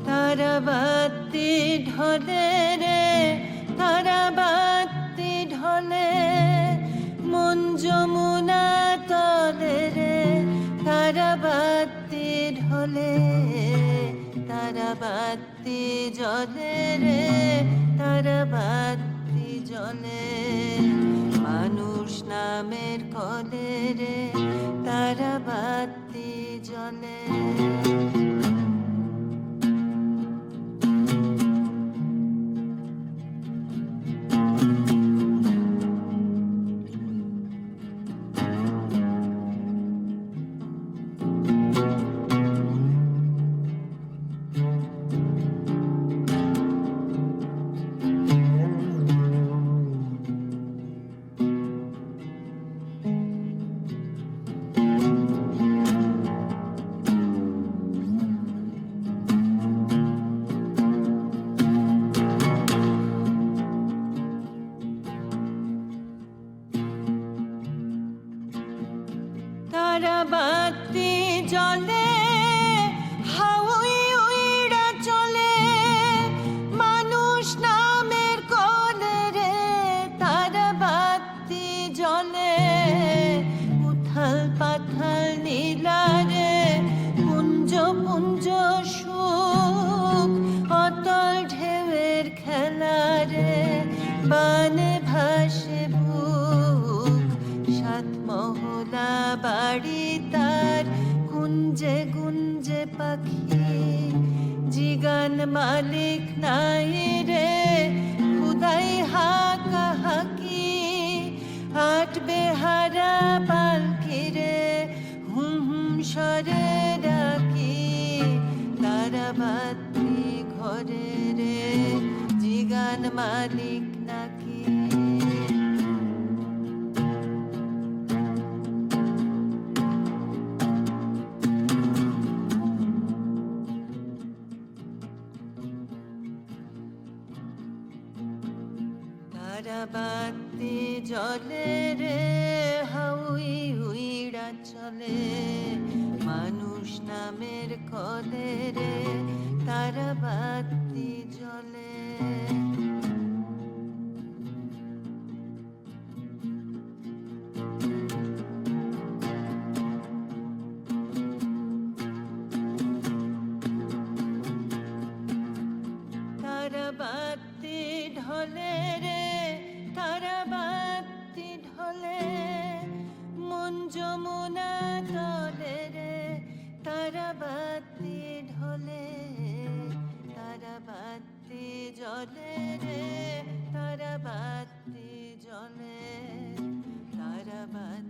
তারাবাতি ঢলে রে তারাবাতি ঢলে মন যমুনা তলে রে তারাবাতি ঢলে তারাবাতি জলে রে তারাবাতি জলে মানুষ নামের কলে রে তারাবাতি জলে। তারাবাতি জলে হাউই উইড়া চলে মানুষ নামের কলে রে তারাবাতি জলে উথাল পাথাল নীলা রে পুঞ্জ পুঞ্জ সুখ অতল ঢেউয়ের খেলা রে বানে ভাসে বুক সাত মহলা বাড়ি তার গুঞ্জে গুঞ্জে পাখি জিগান মালিক নাই রে খুদাই হাকা হাকি আট বেহারা পালকি রে হুম হুম সরে ডাকি তারাবাতি ঘরে রে জিগান মালিক নাকি। তারাবাতি জলে রে হাউই উইড়া চলে মানুষ নামের কলে রে তারাবাতি জলে। তারাবাতি ঢলে রে তারাবাতি ঢলে মন যমুনা তলে রে তারাবাতি ঢলে তারাবাতি জলে রে তারাবাতি জলে তারাবাতি